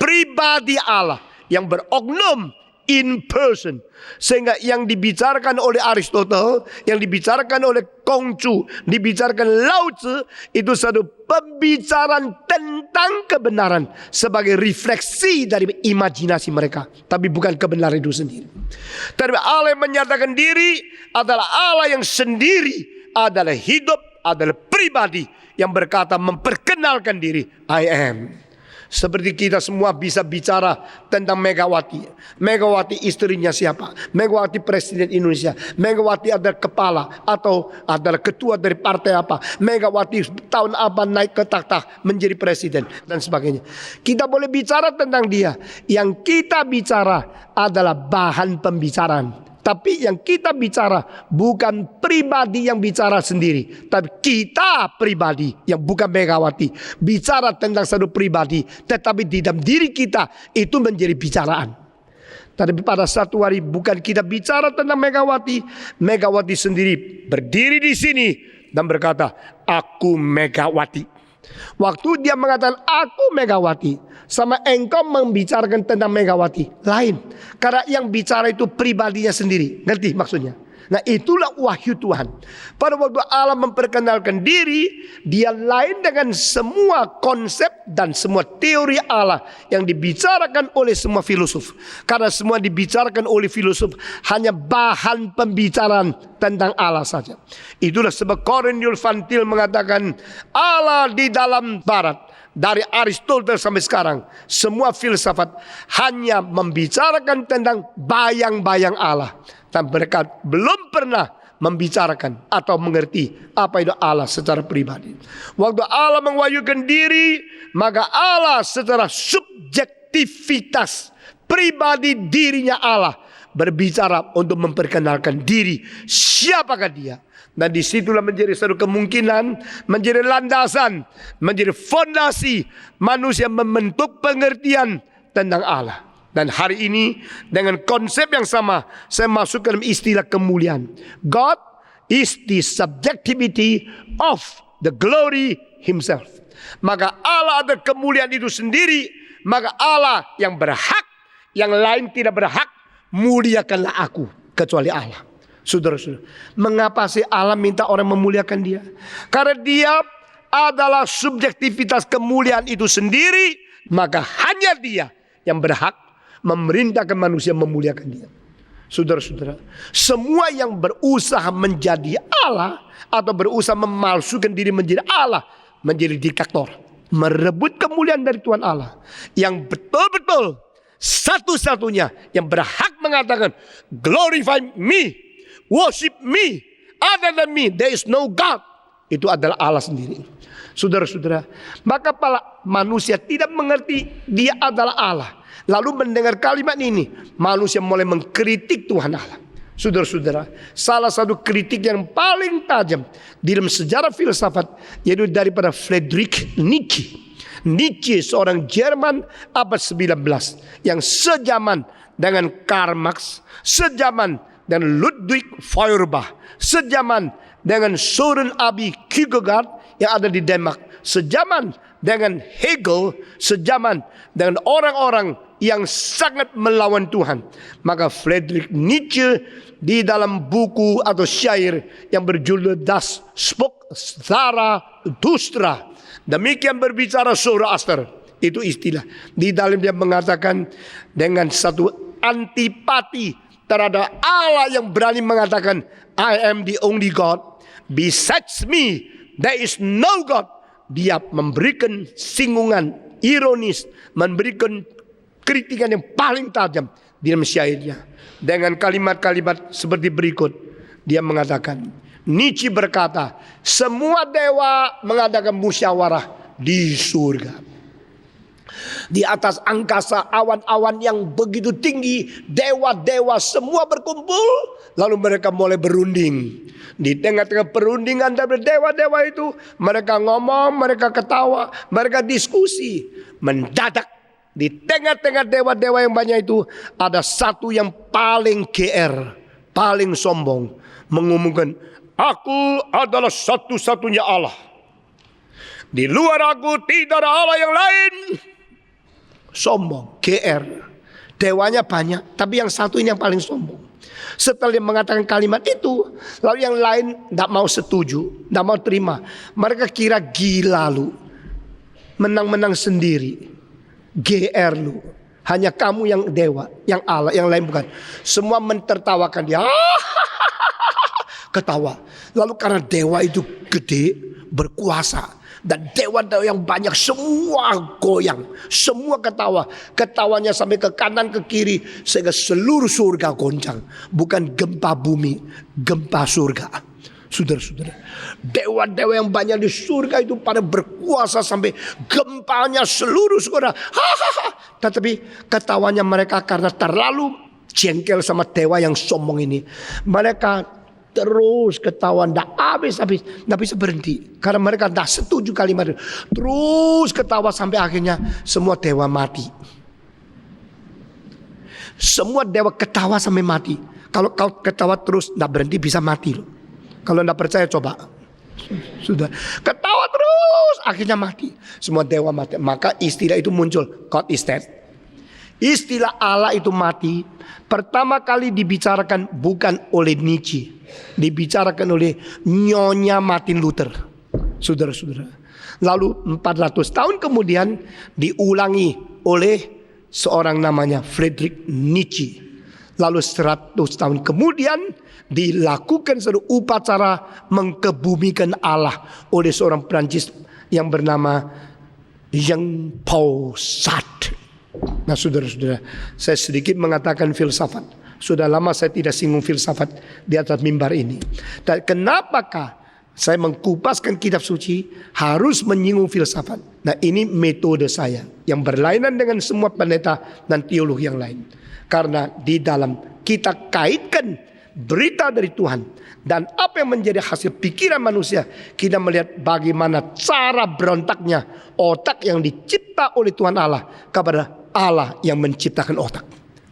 pribadi Allah yang beroknum in person. Sehingga yang dibicarakan oleh Aristotle, yang dibicarakan oleh Kongcu, dibicarakan Lao Tzu, itu satu pembicaraan tentang kebenaran sebagai refleksi dari imajinasi mereka, tapi bukan kebenaran itu sendiri. Tapi Allah yang menyatakan diri adalah Allah yang sendiri, adalah hidup, adalah pribadi yang berkata memperkenalkan diri, I am. Seperti kita semua bisa bicara tentang Megawati. Megawati istrinya siapa? Megawati presiden Indonesia. Megawati adalah kepala atau adalah ketua dari partai apa. Megawati tahun apa naik ke takhta menjadi presiden dan sebagainya. Kita boleh bicara tentang dia. Yang kita bicara adalah bahan pembicaraan. Tapi yang kita bicara bukan pribadi yang bicara sendiri, tapi kita pribadi yang bukan Megawati bicara tentang satu pribadi, tetapi di dalam diri kita itu menjadi bicaraan. Tapi pada satu hari bukan kita bicara tentang Megawati, Megawati sendiri berdiri di sini dan berkata, aku Megawati. Waktu dia mengatakan aku Megawati, sama engkau membicarakan tentang Megawati, lain. Karena yang bicara itu pribadinya sendiri. Ngerti maksudnya? Nah, itulah wahyu Tuhan. Pada waktu Allah memperkenalkan diri, dia lain dengan semua konsep dan semua teori Allah yang dibicarakan oleh semua filosof. Karena semua dibicarakan oleh filosof hanya bahan pembicaraan tentang Allah saja. Itulah sebab Cornelius Van Til mengatakan Allah di dalam barat. Dari Aristoteles sampai sekarang, semua filsafat hanya membicarakan tentang bayang-bayang Allah. Dan mereka belum pernah membicarakan atau mengerti apa itu Allah secara pribadi. Waktu Allah mewahyukan diri, maka Allah secara subjektivitas pribadi dirinya Allah berbicara untuk memperkenalkan diri. Siapakah dia? Dan disitulah menjadi satu kemungkinan, menjadi landasan, menjadi fondasi manusia membentuk pengertian tentang Allah. Dan hari ini dengan konsep yang sama, saya masuk ke dalam istilah kemuliaan. God is the subjectivity of the glory himself. Maka Allah ada kemuliaan itu sendiri. Maka Allah yang berhak, yang lain tidak berhak, muliakanlah aku kecuali Allah. Saudara-saudara, mengapa sih Allah minta orang memuliakan dia? Karena dia adalah subjektivitas kemuliaan itu sendiri. Maka hanya dia yang berhak memerintahkan manusia memuliakan dia. Saudara-saudara, semua yang berusaha menjadi Allah atau berusaha memalsukan diri menjadi Allah, menjadi diktator, merebut kemuliaan dari Tuhan Allah. Yang betul-betul satu-satunya yang berhak mengatakan glorify me, worship me, other than me there is no God, itu adalah Allah sendiri. Saudara-saudara, maka para manusia tidak mengerti dia adalah Allah. Lalu mendengar kalimat ini, manusia mulai mengkritik Tuhan Allah. Saudara-saudara, salah satu kritik yang paling tajam di dalam sejarah filsafat yaitu daripada Friedrich Nietzsche. Nietzsche seorang Jerman abad 19 yang sejaman dengan Karl Marx, sejaman dengan Ludwig Feuerbach, sejaman dengan Søren Abi Kierkegaard yang ada di Denmark, sejaman dengan Hegel, sejaman dengan orang-orang yang sangat melawan Tuhan. Maka Friedrich Nietzsche di dalam buku atau syair yang berjudul Das Spuk Zarathustra, demikian berbicara Zoroaster, itu istilah. Di dalam dia mengatakan dengan satu antipati terhadap Allah yang berani mengatakan I am the only God, besides me there is no God. Dia memberikan singgungan ironis, memberikan kritikan yang paling tajam di dalam syairnya dengan kalimat-kalimat seperti berikut. Dia mengatakan, Nietzsche berkata, semua dewa mengadakan musyawarah di surga. Di atas angkasa awan-awan yang begitu tinggi, dewa-dewa semua berkumpul, lalu mereka mulai berunding. Di tengah-tengah perundingan dari dewa-dewa itu, mereka ngomong, mereka ketawa, mereka diskusi. Mendadak di tengah-tengah dewa-dewa yang banyak itu, ada satu yang paling GR, paling sombong, mengumumkan, aku adalah satu-satunya Allah. Di luar aku tidak ada Allah yang lain. Sombong, GR. Dewanya banyak, tapi yang satu ini yang paling sombong. Setelah dia mengatakan kalimat itu, lalu yang lain tidak mau setuju, tidak mau terima. Mereka kira gila lu, menang-menang sendiri, GR lu. Hanya kamu yang dewa, yang Allah, yang lain bukan. Semua mentertawakan dia. Ketawa. Lalu karena dewa itu gede, berkuasa, dan dewa-dewa yang banyak semua goyang, semua ketawa. Ketawanya sampai ke kanan ke kiri sehingga seluruh surga goncang. Bukan gempa bumi, gempa surga. Saudara-saudara, dewa-dewa yang banyak di surga itu pada berkuasa sampai gempanya seluruh surga. Tetapi ketawanya mereka karena terlalu jengkel sama dewa yang sombong ini. Mereka terus ketawa, tidak habis-habis, tidak bisa berhenti. Karena mereka tidak setuju kalimat itu. Terus ketawa sampai akhirnya semua dewa mati. Semua dewa ketawa sampai mati. Kalau kau ketawa terus tidak berhenti bisa mati loh. Kalau tidak percaya coba. Sudah ketawa terus akhirnya mati. Semua dewa mati. Maka istilah itu muncul, God is dead. Istilah Allah itu mati pertama kali dibicarakan bukan oleh Nietzsche, dibicarakan oleh Nyonya Martin Luther. Saudara-saudara. Lalu 400 tahun kemudian diulangi oleh seorang namanya Friedrich Nietzsche. Lalu 100 tahun kemudian dilakukan sebuah upacara mengkebumikan Allah oleh seorang Prancis yang bernama Jean Paul Sartre. Nah saudara-saudara, saya sedikit mengatakan filsafat. Sudah lama saya tidak singgung filsafat di atas mimbar ini. Dan kenapakah saya mengkupaskan kitab suci harus menyinggung filsafat? Nah ini metode saya yang berlainan dengan semua pendeta dan teolog yang lain. Karena di dalam kita kaitkan berita dari Tuhan dan apa yang menjadi hasil pikiran manusia, kita melihat bagaimana cara berontaknya otak yang dicipta oleh Tuhan Allah kepada Allah yang menciptakan otak.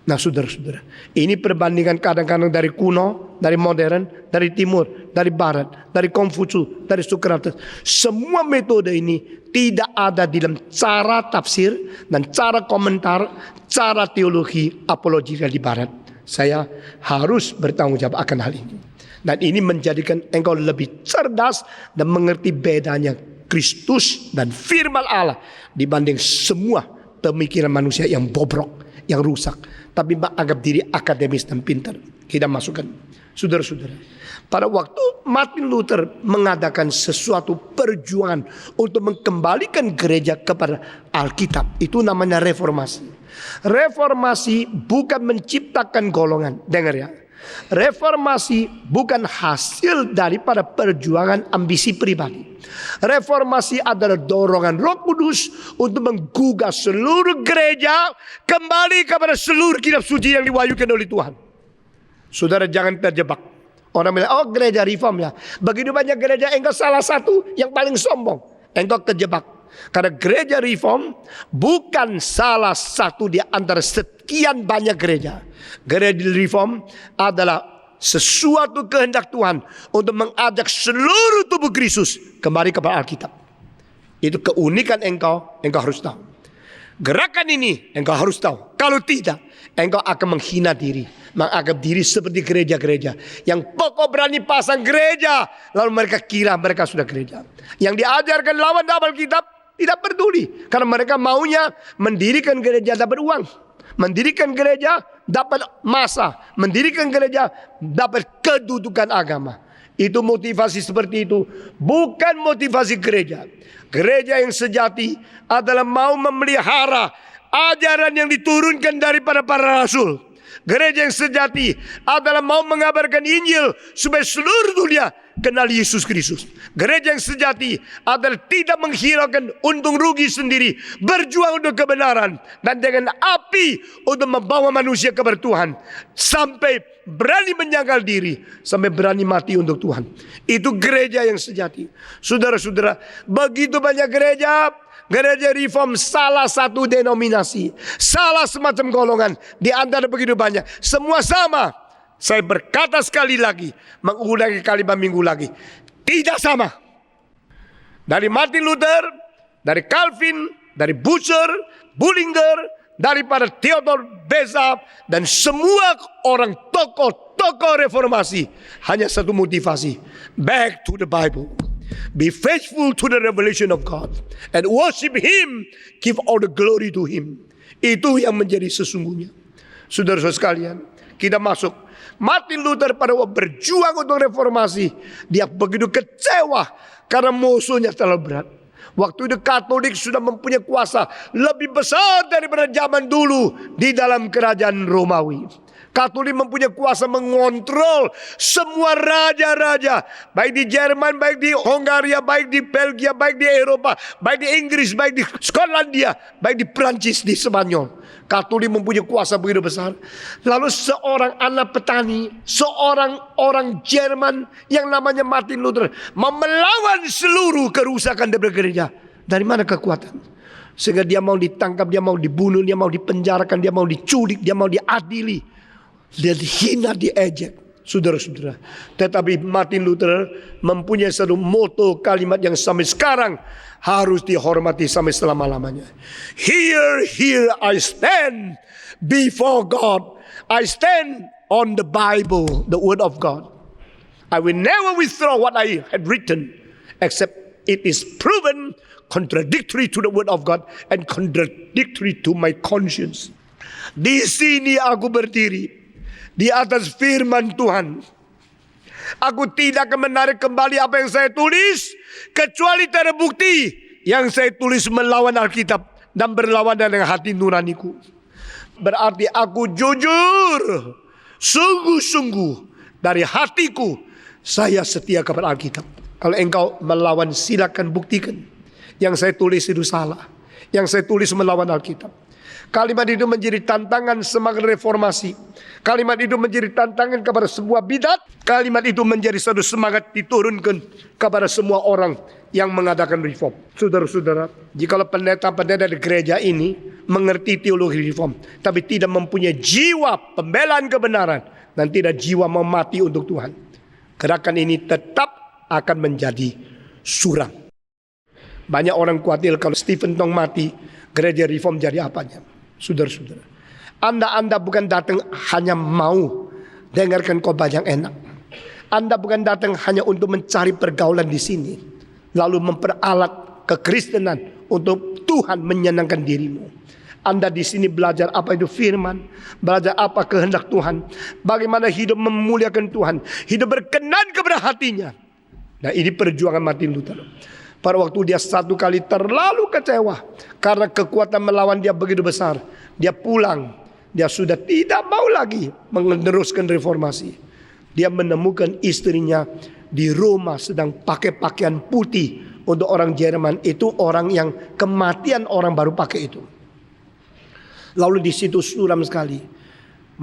Nah saudara-saudara, ini perbandingan kadang-kadang dari kuno, dari modern, dari timur, dari barat, dari Konfusius, dari Socrates. Semua metode ini tidak ada di dalam cara tafsir dan cara komentar, cara teologi apologetika di barat. Saya harus bertanggung jawab akan hal ini. Dan ini menjadikan engkau lebih cerdas dan mengerti bedanya Kristus dan firman Allah dibanding semua pemikiran manusia yang bobrok, yang rusak, tapi menganggap diri akademis dan pintar. Kita masukkan, saudara-saudara. Pada waktu Martin Luther mengadakan sesuatu perjuangan untuk mengembalikan gereja kepada Alkitab, itu namanya reformasi. Reformasi bukan menciptakan golongan, dengar ya. Reformasi bukan hasil daripada perjuangan ambisi pribadi. Reformasi adalah dorongan Roh Kudus untuk menggugah seluruh gereja kembali kepada seluruh kitab suci yang diwahyukan oleh Tuhan. Saudara jangan terjebak. Orang bilang, oh gereja reform ya. Begitu banyak gereja, engkau salah satu yang paling sombong. Engkau terjebak. Karena gereja reform bukan salah satu di antara sekian banyak gereja. Gereja reform adalah sesuatu kehendak Tuhan untuk mengajak seluruh tubuh Kristus kembali kepada Alkitab. Itu keunikan engkau harus tahu. Gerakan ini engkau harus tahu. Kalau tidak, engkau akan menghina diri, menganggap diri seperti gereja-gereja yang pokok berani pasang gereja, lalu mereka kira mereka sudah gereja. Yang diajarkan lawan Alkitab tidak peduli, karena mereka maunya mendirikan gereja dapat uang, mendirikan gereja dapat masa, mendirikan gereja dapat kedudukan agama. Itu motivasi seperti itu, bukan motivasi gereja. Gereja yang sejati adalah mau memelihara ajaran yang diturunkan daripada para rasul. Gereja yang sejati adalah mau mengabarkan Injil supaya seluruh dunia kenal Yesus Kristus. Gereja yang sejati adalah tidak menghiraukan untung rugi sendiri, berjuang untuk kebenaran dan dengan api untuk membawa manusia kepada Tuhan sampai berani menyangkal diri, sampai berani mati untuk Tuhan. Itu gereja yang sejati. Saudara-saudara, begitu banyak gereja reform salah satu denominasi, salah semacam golongan di antara begitu banyak, semua sama. Saya berkata sekali lagi, mengulangi kalimat minggu lagi, tidak sama. Dari Martin Luther, dari Calvin, dari Bullinger, daripada Theodor Beza dan semua orang tokoh reformasi hanya satu motivasi, back to the Bible. Be faithful to the revelation of God and worship Him, give all the glory to Him. Itu yang menjadi sesungguhnya. Saudara-saudara sekalian, kita masuk. Martin Luther pada waktu berjuang untuk reformasi, dia begitu kecewa karena musuhnya terlalu berat. Waktu itu Katolik sudah mempunyai kuasa lebih besar daripada zaman dulu di dalam kerajaan Romawi. Katolik mempunyai kuasa mengontrol semua raja-raja, baik di Jerman, baik di Hongaria, baik di Belgia, baik di Eropa, baik di Inggris, baik di Skotlandia, baik di Prancis, di Spanyol. Katolik mempunyai kuasa begitu besar. Lalu seorang anak petani, seorang orang Jerman yang namanya Martin Luther mau melawan seluruh kerusakan dari gereja. Dari mana kekuatan? Sehingga dia mau ditangkap, dia mau dibunuh, dia mau dipenjarakan, dia mau diculik, dia mau diadili, dia dihina, diejek. Saudara-saudara, tetapi Martin Luther mempunyai satu moto kalimat yang sampai sekarang harus dihormati sampai selama-lamanya. Here I stand before God. I stand on the Bible, the word of God. I will never withdraw what I had written except it is proven contradictory to the word of God and contradictory to my conscience. Di sini aku berdiri di atas firman Tuhan. Aku tidak akan menarik kembali apa yang saya tulis, kecuali terbukti yang saya tulis melawan Alkitab dan berlawanan dengan hati nuraniku. Berarti aku jujur, sungguh-sungguh dari hatiku saya setia kepada Alkitab. Kalau engkau melawan, silakan buktikan. Yang saya tulis itu salah, yang saya tulis melawan Alkitab. Kalimat itu menjadi tantangan semangat reformasi. Kalimat itu menjadi tantangan kepada sebuah bidat. Kalimat itu menjadi satu semangat diturunkan kepada semua orang yang mengadakan reform. Saudara-saudara, jikalau pendeta-pendeta di gereja ini mengerti teologi reform, tapi tidak mempunyai jiwa pembelaan kebenaran dan tidak jiwa mau mati untuk Tuhan, gerakan ini tetap akan menjadi suram. Banyak orang khawatir kalau Stephen Tong mati, gereja reform jadi apanya? Saudara-saudara, Anda bukan datang hanya mau dengarkan khotbah yang enak. Anda bukan datang hanya untuk mencari pergaulan di sini, lalu memperalat kekristenan untuk Tuhan menyenangkan dirimu. Anda di sini belajar apa itu firman, belajar apa kehendak Tuhan, bagaimana hidup memuliakan Tuhan, hidup berkenan kepada hatinya. Nah, ini perjuangan Martin Luther. Pada waktu dia satu kali terlalu kecewa karena kekuatan melawan dia begitu besar, dia pulang. Dia sudah tidak mau lagi meneruskan reformasi. Dia menemukan istrinya di Roma sedang pakai pakaian putih. Untuk orang Jerman itu orang yang kematian orang baru pakai itu. Lalu di situ suram sekali.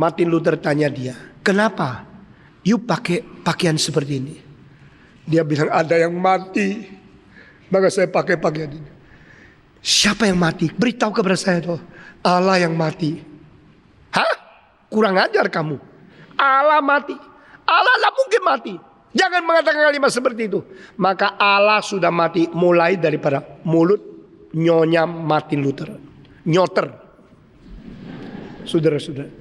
Martin Luther tanya dia, kenapa you pakai pakaian seperti ini? Dia bilang ada yang mati, maka saya pakai pakaian ini. Siapa yang mati? Beritahu kepada saya tuh. Allah yang mati. Hah? Kurang ajar kamu. Allah mati. Allah lah mungkin mati. Jangan mengatakan kalimat seperti itu. Maka Allah sudah mati mulai daripada mulut nyonya Martin Luther. Nyoter. Saudara-saudara.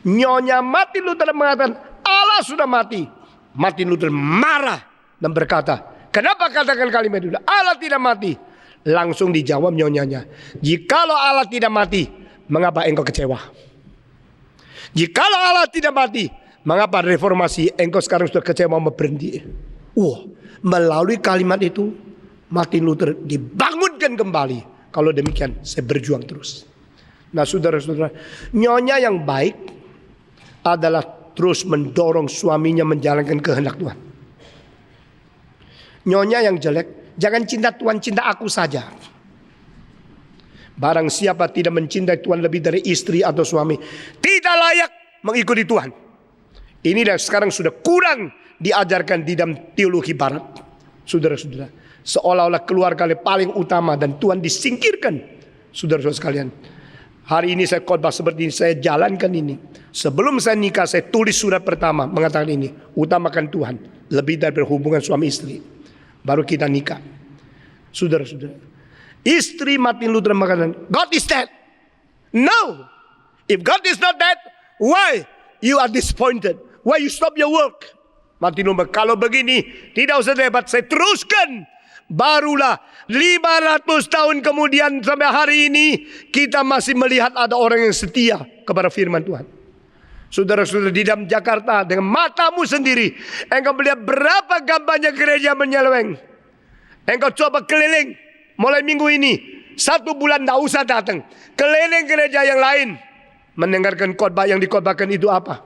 Nyonya Martin Luther mengatakan Allah sudah mati. Martin Luther marah dan berkata, kenapa katakan kalimat itu? Allah tidak mati. Langsung dijawab nyonyanya, jikalau Allah tidak mati, mengapa engkau kecewa? Jikalau Allah tidak mati, mengapa reformasi engkau sekarang sudah kecewa mau berhenti? Melalui kalimat itu Martin Luther dibangunkan kembali. Kalau demikian saya berjuang terus. Nah, saudara-saudara, nyonya yang baik adalah terus mendorong suaminya menjalankan kehendak Tuhan. Nyonya yang jelek, jangan cinta Tuhan, cinta aku saja. Barang siapa tidak mencintai Tuhan lebih dari istri atau suami, tidak layak mengikuti Tuhan. Inilah sekarang sudah kurang diajarkan di dalam teologi barat. Saudara-saudara, seolah-olah keluarga paling utama dan Tuhan disingkirkan. Saudara-saudara sekalian, hari ini saya khotbah seperti ini, saya jalankan ini. Sebelum saya nikah, saya tulis surat pertama mengatakan ini, utamakan Tuhan lebih dari hubungan suami istri. Baru kita nikah. Saudara-saudara, istri Martin Luther mengatakan, God is dead. No. If God is not that, why you are disappointed? Why you stop your work? Martin Luther, kalau begini tidak usah debat, saya teruskan. Barulah 500 tahun kemudian sampai hari ini kita masih melihat ada orang yang setia kepada firman Tuhan. Saudara-saudara, di dalam Jakarta dengan matamu sendiri, engkau melihat berapa gambarnya gereja menyeleweng. Engkau coba keliling mulai minggu ini, 1 bulan tidak usah datang, keliling gereja yang lain, mendengarkan khotbah yang dikhotbahkan itu apa?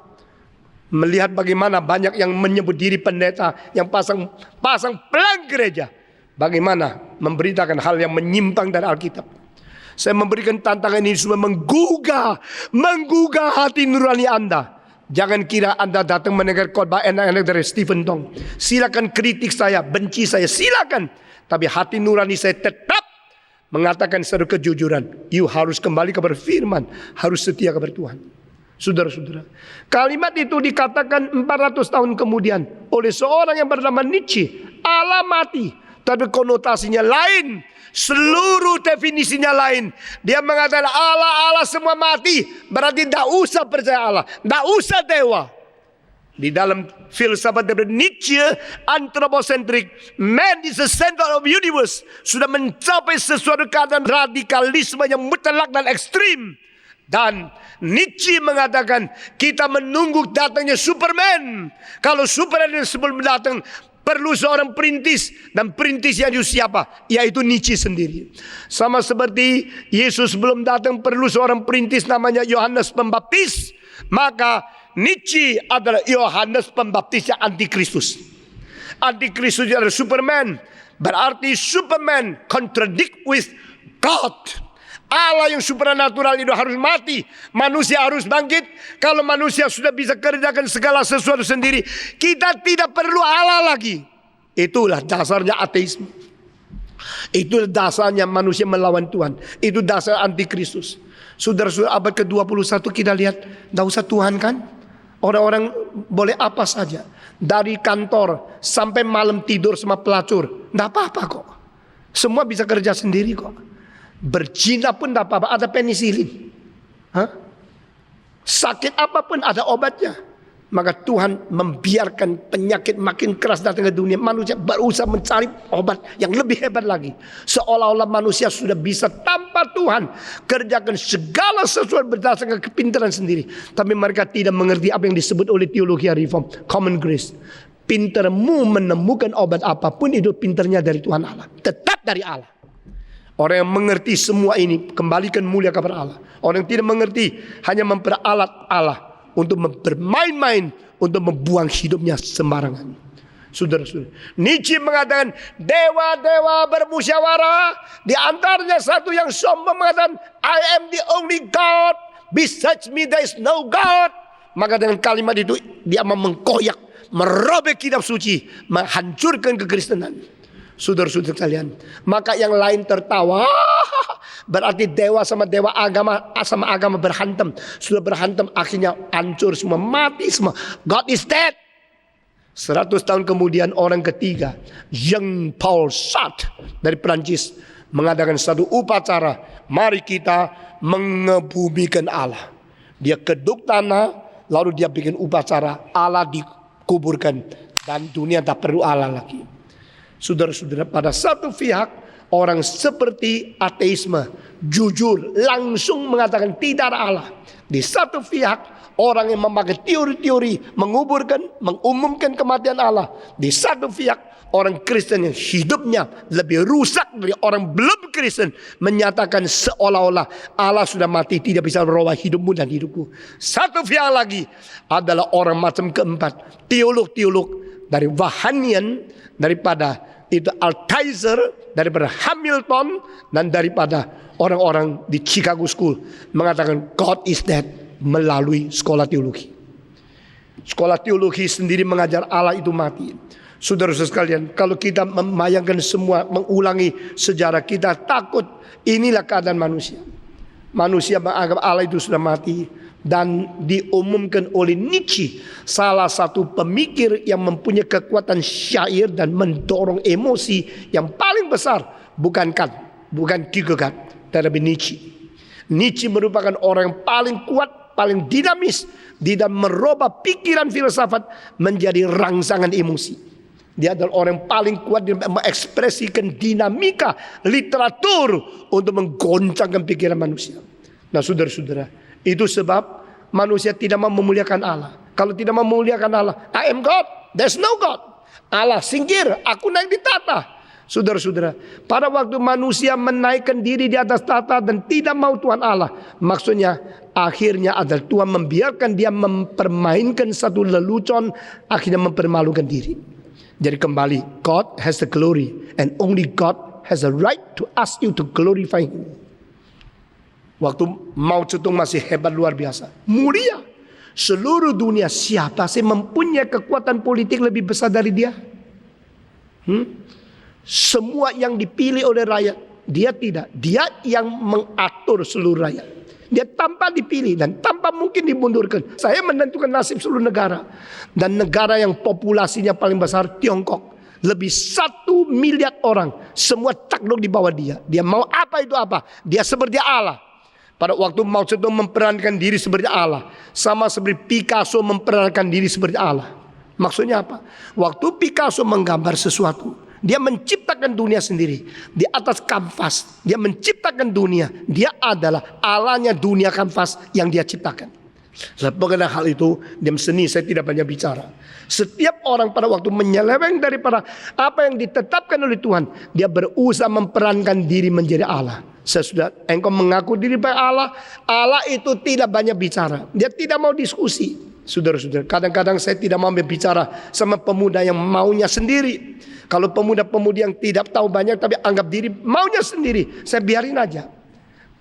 Melihat bagaimana banyak yang menyebut diri pendeta, yang pasang pelang gereja. Bagaimana memberitakan hal yang menyimpang dari Alkitab. Saya memberikan tantangan ini supaya menggugah hati nurani Anda. Jangan kira Anda datang mendengar khotbah enak-enak dari Stephen Tong. Silakan kritik saya, benci saya, silakan. Tapi hati nurani saya tetap mengatakan secara kejujuran. You harus kembali kepada firman, harus setia kepada Tuhan. Saudara-saudara, kalimat itu dikatakan 400 tahun kemudian oleh seorang yang bernama Nietzsche. Allah mati. Tapi konotasinya lain. Seluruh definisinya lain. Dia mengatakan Allah semua mati. Berarti tidak usah percaya Allah. Tidak usah dewa. Di dalam filsafat dari Nietzsche, anthropocentric, man is the center of universe. Sudah mencapai sesuatu keadaan radikalisme yang mutlak dan ekstrim. Dan Nietzsche mengatakan kita menunggu datangnya Superman. Kalau Superman sebelum datang, perlu seorang perintis. Dan perintisnya itu siapa? Yaitu Nietzsche sendiri. Sama seperti Yesus belum datang, perlu seorang perintis namanya Yohanes Pembaptis. Maka Nietzsche adalah Yohanes Pembaptis yang antikristus. Antikristus adalah Superman. Berarti Superman contradict with God. Allah yang supernatural itu harus mati. Manusia harus bangkit. Kalau manusia sudah bisa kerjakan segala sesuatu sendiri, kita tidak perlu Allah lagi. Itulah dasarnya ateisme. Itulah dasarnya manusia melawan Tuhan. Itu dasar antikristus. Saudara-saudara, abad ke-21 kita lihat, tidak usah Tuhan kan? Orang-orang boleh apa saja. Dari kantor sampai malam tidur sama pelacur. Tidak apa-apa kok. Semua bisa kerja sendiri kok. Berzina pun tidak apa-apa, ada penisilin. Sakit apapun ada obatnya. Maka Tuhan membiarkan penyakit makin keras datang ke dunia. Manusia berusaha mencari obat yang lebih hebat lagi. Seolah-olah manusia sudah bisa tanpa Tuhan kerjakan segala sesuatu berdasarkan kepintaran sendiri. Tapi mereka tidak mengerti apa yang disebut oleh teologi reform, common grace. Pintarmu menemukan obat apapun itu pintarnya dari Tuhan Allah. Tetap dari Allah. Orang yang mengerti semua ini kembalikan mulia kepada Allah. Orang yang tidak mengerti hanya memperalat Allah untuk bermain-main, untuk membuang hidupnya sembarangan. Saudara-saudara, Nietzsche mengatakan dewa-dewa bermusyawarah. Di antaranya satu yang sombong mengatakan I am the only God, besides me there is no God. Maka dengan kalimat itu dia mengkoyak, merobek kitab suci, menghancurkan kekristenan. Saudara-saudara kalian, maka yang lain tertawa. Berarti dewa sama agama berhantam. Sudah berhantam, akhirnya hancur semua, mati semua. God is dead. 100 tahun kemudian orang ketiga, Jean-Paul Sartre dari Prancis, mengadakan satu upacara. Mari kita mengebumikan Allah. Dia keduk tanah, lalu dia bikin upacara. Allah dikuburkan dan dunia tak perlu Allah lagi. Saudara-saudara, pada satu pihak orang seperti ateisme, jujur, langsung mengatakan tidak ada Allah. Di satu pihak orang yang memakai teori-teori, mengumumkan kematian Allah. Di satu pihak orang Kristen yang hidupnya lebih rusak dari orang belum Kristen, menyatakan seolah-olah Allah sudah mati, tidak bisa merubah hidupmu dan hidupku. Satu pihak lagi adalah orang macam keempat, teolog-teolog dari Wahanian, daripada itu Althusser, daripada Hamilton, dan daripada orang-orang di Chicago School mengatakan God is dead melalui sekolah teologi. Sekolah teologi sendiri mengajar Allah itu mati. Saudara-saudara sekalian, kalau kita membayangkan semua, mengulangi sejarah, kita takut inilah keadaan manusia. Manusia menganggap Allah itu sudah mati. Dan diumumkan oleh Nietzsche, salah satu pemikir yang mempunyai kekuatan syair dan mendorong emosi yang paling besar, bukan Kierkegaard, tetapi Nietzsche. Nietzsche merupakan orang yang paling kuat, paling dinamis di dalam merubah pikiran filsafat menjadi rangsangan emosi. Dia adalah orang yang paling kuat di mengekspresikan dinamika literatur untuk menggoncangkan pikiran manusia. Nah, saudara-saudara, itu sebab manusia tidak mau memuliakan Allah. Kalau tidak mau memuliakan Allah, I am God, there's no God. Allah singkir, aku naik di tata. Saudara-saudara, pada waktu manusia menaikkan diri di atas tata dan tidak mau Tuhan Allah, maksudnya akhirnya adalah Tuhan membiarkan dia mempermainkan satu lelucon, akhirnya mempermalukan diri. Jadi kembali, God has the glory and only God has the right to ask you to glorify Him. Waktu Mao Zedong masih hebat luar biasa, mulia. Seluruh dunia siapa sih mempunyai kekuatan politik lebih besar dari dia? Semua yang dipilih oleh rakyat, dia tidak. Dia yang mengatur seluruh rakyat. Dia tanpa dipilih dan tanpa mungkin dimundurkan. Saya menentukan nasib seluruh negara. Dan negara yang populasinya paling besar, Tiongkok. Lebih 1 miliar orang. Semua takluk di bawah dia. Dia mau apa itu apa. Dia seperti Allah. Pada waktu Mao Zedong memperankan diri seperti Allah. Sama seperti Picasso memperankan diri seperti Allah. Maksudnya apa? Waktu Picasso menggambar sesuatu, dia menciptakan dunia sendiri. Di atas kanvas, dia menciptakan dunia. Dia adalah Allahnya dunia kanvas yang dia ciptakan. Mengenai hal itu, dalam seni saya tidak banyak bicara. Setiap orang pada waktu menyeleweng daripada apa yang ditetapkan oleh Tuhan, dia berusaha memperankan diri menjadi Allah. Sesudah engkau mengaku diri sebagai Allah, Allah itu tidak banyak bicara. Dia tidak mau diskusi. Saudara-saudara, kadang-kadang saya tidak mau berbicara sama pemuda yang maunya sendiri. Kalau pemuda-pemudi yang tidak tahu banyak tapi anggap diri maunya sendiri, saya biarin aja.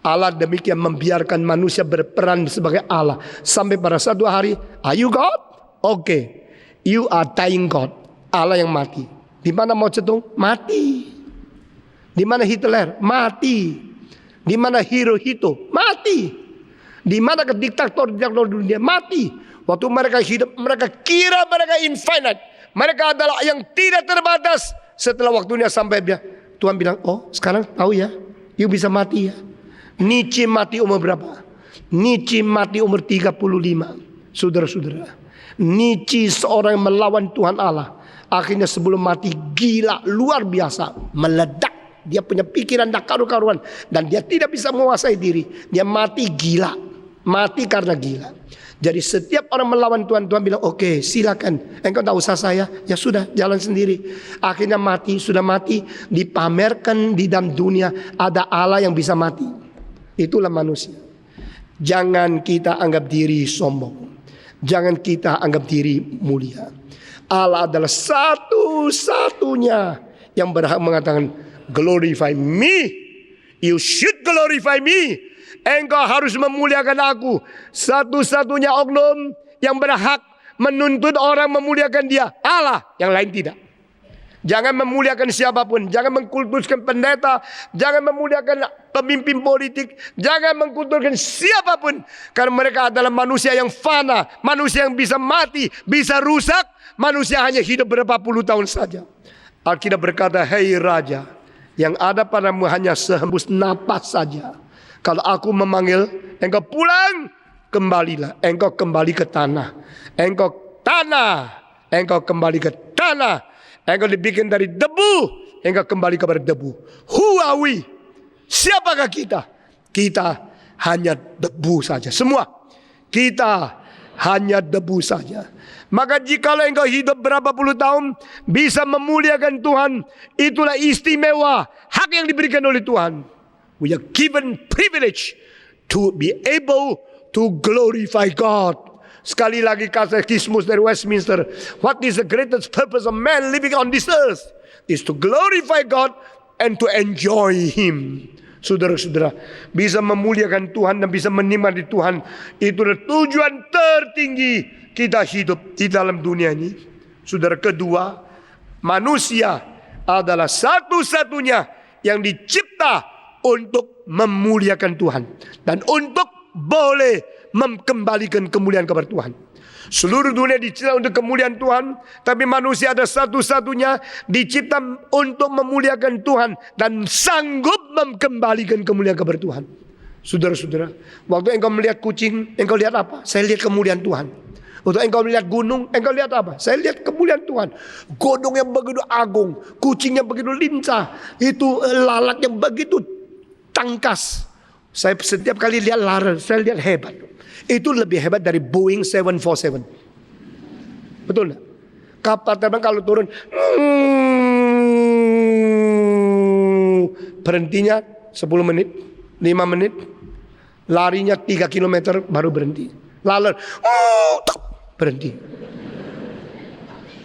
Allah demikian membiarkan manusia berperan sebagai Allah. Sampai pada satu hari, are you God? Oke. You are dying God. Allah yang mati. Di mana Mao Zedong? Mati. Di mana Hitler? Mati. Di mana Hirohito? Mati. Di mana diktator dunia? Mati. Waktu mereka hidup, mereka kira mereka infinite. Mereka adalah yang tidak terbatas. Setelah waktunya sampai, Tuhan bilang, oh sekarang tahu ya, you bisa mati ya. Nietzsche mati umur berapa? Nietzsche mati umur 35. Saudara-saudara, Nietzsche seorang yang melawan Tuhan Allah. Akhirnya sebelum mati gila luar biasa, meledak. Dia punya pikiran tak karu-karuan dan dia tidak bisa menguasai diri. Dia mati gila, mati karena gila. Jadi setiap orang melawan Tuhan, Tuhan bilang, oke, silakan. Engkau tak usah saya, ya sudah, jalan sendiri. Akhirnya mati, sudah mati, dipamerkan di dalam dunia ada Allah yang bisa mati. Itulah manusia. Jangan kita anggap diri sombong. Jangan kita anggap diri mulia. Allah adalah satu-satunya yang berhak mengatakan, glorify me. You should glorify me. Engkau harus memuliakan aku. Satu-satunya oknum yang berhak menuntut orang memuliakan dia, Allah, yang lain tidak. Jangan memuliakan siapapun. Jangan mengkultuskan pendeta. Jangan memuliakan pemimpin politik. Jangan mengkultuskan siapapun. Karena mereka adalah manusia yang fana. Manusia yang bisa mati, bisa rusak. Manusia hanya hidup berapa puluh tahun saja. Alkitab berkata, hei Raja, yang ada padamu hanya sehembus napas saja. Kalau aku memanggil, engkau pulang, kembalilah. Engkau kembali ke tanah. Engkau tanah. Engkau kembali ke tanah. Engkau dibikin dari debu. Engkau kembali kepada debu. Who are we? Siapakah kita? Kita hanya debu saja. Semua. Kita hanya debu saja. Maka jikalau engkau hidup berapa puluh tahun, bisa memuliakan Tuhan, itulah istimewa. Hak yang diberikan oleh Tuhan. We are given privilege to be able to glorify God. Sekali lagi katekismus dari Westminster. What is the greatest purpose of man living on this earth? Is to glorify God and to enjoy Him. Saudara-saudara, bisa memuliakan Tuhan dan bisa menikmati Tuhan. Itulah tujuan tertinggi kita hidup di dalam dunia ini. Saudara, kedua, manusia adalah satu-satunya yang dicipta untuk memuliakan Tuhan dan untuk boleh mengembalikan kemuliaan kepada Tuhan. Seluruh dunia dicipta untuk kemuliaan Tuhan, tapi manusia ada satu-satunya dicipta untuk memuliakan Tuhan dan sanggup mengembalikan kemuliaan kepada Tuhan. Saudara-saudara, waktu engkau melihat kucing, engkau lihat apa? Saya lihat kemuliaan Tuhan. Waktu engkau melihat gunung, engkau lihat apa? Saya lihat kemuliaan Tuhan. Gunung yang begitu agung, kucingnya begitu lincah, itu lalat yang begitu tangkas. Saya setiap kali lihat lalat, saya lihat hebat. Itu lebih hebat dari Boeing 747. Betul enggak? Kapal terbang kalau turun, berhentinya 10 menit, 5 menit, larinya 3 kilometer baru berhenti. Lalu berhenti.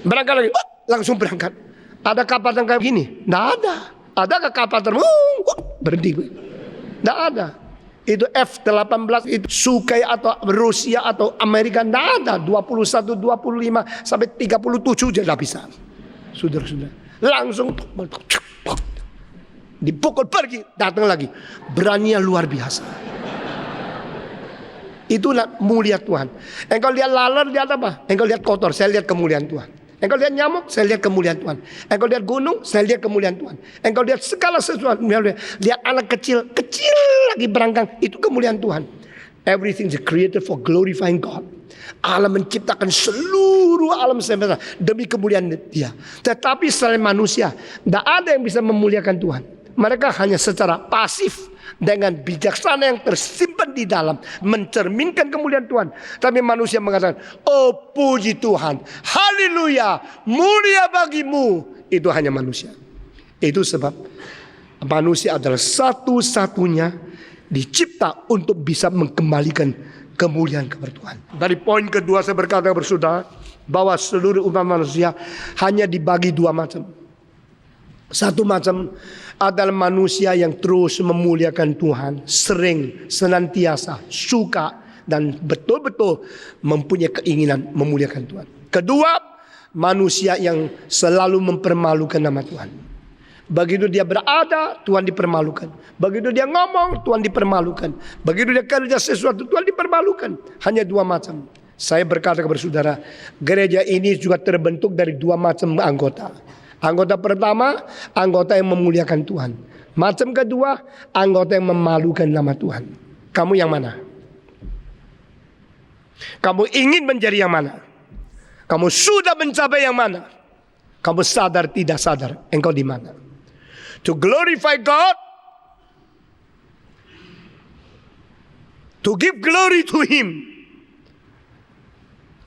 Berangkat lagi, langsung berangkat. Ada kapal terbang gini? Tidak ada. Adakah kapal terbang berhenti? Tidak ada. Itu F-18 itu Sukhoi atau Rusia atau Amerika tidak ada. 21, 25 sampai 37 aja tidak bisa. Saudara-saudara, langsung dipukul pergi, datang lagi. Beraninya luar biasa. Itulah mulia Tuhan. Engkau lihat lalat, lihat apa? Engkau lihat kotor, saya lihat kemuliaan Tuhan. Engkau lihat nyamuk, saya lihat kemuliaan Tuhan. Engkau lihat gunung, saya lihat kemuliaan Tuhan. Engkau lihat segala sesuatu, lihat anak kecil lagi berangkang, itu kemuliaan Tuhan. Everything is created for glorifying God. Allah menciptakan seluruh alam semesta demi kemuliaan Dia. Tetapi selain manusia, tidak ada yang bisa memuliakan Tuhan. Mereka hanya secara pasif dengan bijaksana yang tersimpan di dalam mencerminkan kemuliaan Tuhan. Tapi manusia mengatakan, oh puji Tuhan, haleluya, mulia bagimu. Itu hanya manusia. Itu sebab manusia adalah satu-satunya dicipta untuk bisa mengembalikan kemuliaan kepada Tuhan. Dari poin kedua saya berkata kepada saudara bahwa seluruh umat manusia hanya dibagi dua macam. Satu macam adalah manusia yang terus memuliakan Tuhan, sering, senantiasa, suka, dan betul-betul mempunyai keinginan memuliakan Tuhan. Kedua, manusia yang selalu mempermalukan nama Tuhan. Begitu dia berada, Tuhan dipermalukan. Begitu dia ngomong, Tuhan dipermalukan. Begitu dia kerja sesuatu, Tuhan dipermalukan. Hanya dua macam. Saya berkata kepada saudara, gereja ini juga terbentuk dari dua macam anggota. Anggota pertama, anggota yang memuliakan Tuhan. Macam kedua, anggota yang memalukan nama Tuhan. Kamu yang mana? Kamu ingin menjadi yang mana? Kamu sudah mencapai yang mana? Kamu sadar tidak sadar engkau di mana? To glorify God, to give glory to Him,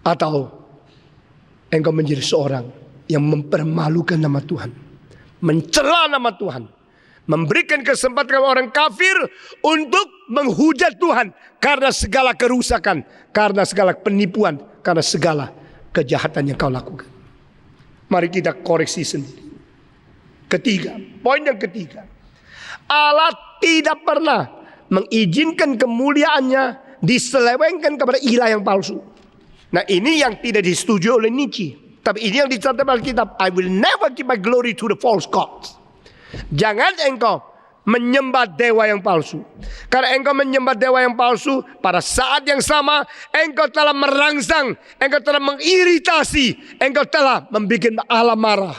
atau engkau menjadi seorang yang mempermalukan nama Tuhan, mencela nama Tuhan, memberikan kesempatan kepada orang kafir untuk menghujat Tuhan karena segala kerusakan, karena segala penipuan, karena segala kejahatan yang kau lakukan. Mari kita koreksi sendiri. Ketiga, poin yang ketiga, Allah tidak pernah mengizinkan kemuliaannya diselewengkan kepada ilah yang palsu. Nah, ini yang tidak disetujui oleh Nietzsche. Tapi ini yang dicatat dalam Alkitab. I will never give my glory to the false gods. Jangan engkau menyembah dewa yang palsu. Karena engkau menyembah dewa yang palsu, pada saat yang sama engkau telah merangsang, engkau telah mengiritasi, engkau telah membuat Allah marah.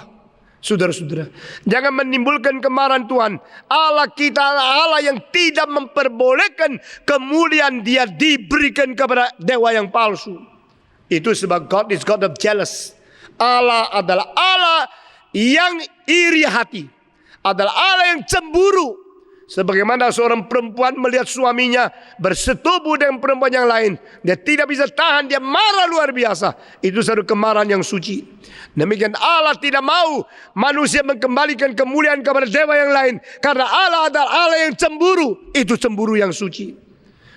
Saudara-saudara, jangan menimbulkan kemarahan Tuhan. Allah kita Allah yang tidak memperbolehkan kemuliaan Dia diberikan kepada dewa yang palsu. Itu sebab God is God of jealous. Allah adalah Allah yang iri hati, adalah Allah yang cemburu. Sebagaimana seorang perempuan melihat suaminya bersetubuh dengan perempuan yang lain, dia tidak bisa tahan, dia marah luar biasa. Itu satu kemarahan yang suci. Demikian Allah tidak mau manusia mengembalikan kemuliaan kepada dewa yang lain, karena Allah adalah Allah yang cemburu. Itu cemburu yang suci.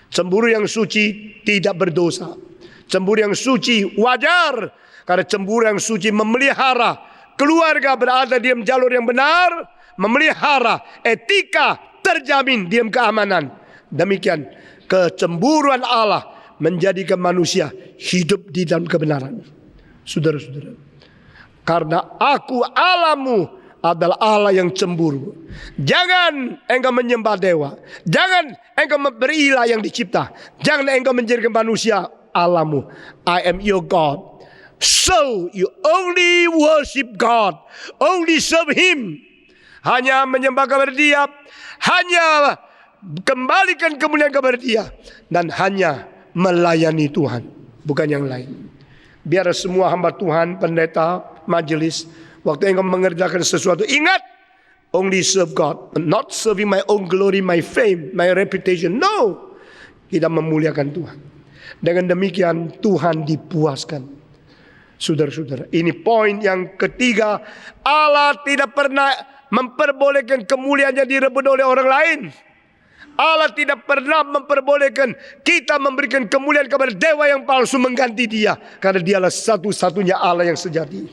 Cemburu yang suci tidak berdosa. Cemburu yang suci wajar, karena cemburu yang suci memelihara keluarga berada di jalur yang benar, memelihara etika terjamin diam keamanan. Demikian kecemburuan Allah menjadikan manusia hidup di dalam kebenaran. Saudara-saudara, karena aku Allahmu adalah Allah yang cemburu. Jangan engkau menyembah dewa, jangan engkau berilah yang dicipta, jangan engkau menjadikan manusia Allahmu. I am your God. So you only worship God, only serve Him. Hanya menyembah kepada Dia, hanya kembalikan kemuliaan kepada Dia, dan hanya melayani Tuhan, bukan yang lain. Biar semua hamba Tuhan, pendeta, majelis, waktu engkau mengerjakan sesuatu, ingat, only serve God, not serving my own glory, my fame, my reputation. No, kita memuliakan Tuhan. Dengan demikian Tuhan dipuaskan. Saudara-saudara, ini poin yang ketiga. Allah tidak pernah memperbolehkan kemuliaannya direbut oleh orang lain. Allah tidak pernah memperbolehkan kita memberikan kemuliaan kepada dewa yang palsu mengganti Dia, karena Dialah satu-satunya Allah yang sejati.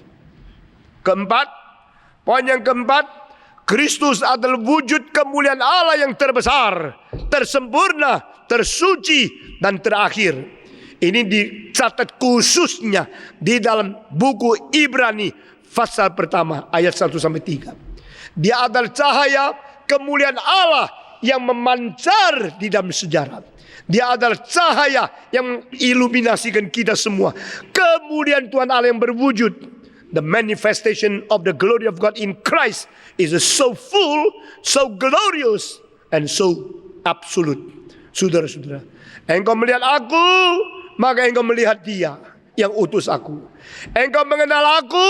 Keempat, poin yang keempat, Kristus adalah wujud kemuliaan Allah yang terbesar, tersempurna, tersuci, dan terakhir. Ini dicatat khususnya di dalam buku Ibrani pasal pertama ayat 1-3. Dia adalah cahaya kemuliaan Allah yang memancar di dalam sejarah. Dia adalah cahaya yang mengiluminasikan kita semua. Kemuliaan Tuhan Allah yang berwujud. The manifestation of the glory of God in Christ is so full, so glorious, and so absolute. Saudara-saudara, engkau melihat aku, maka engkau melihat Dia yang utus aku. Engkau mengenal aku,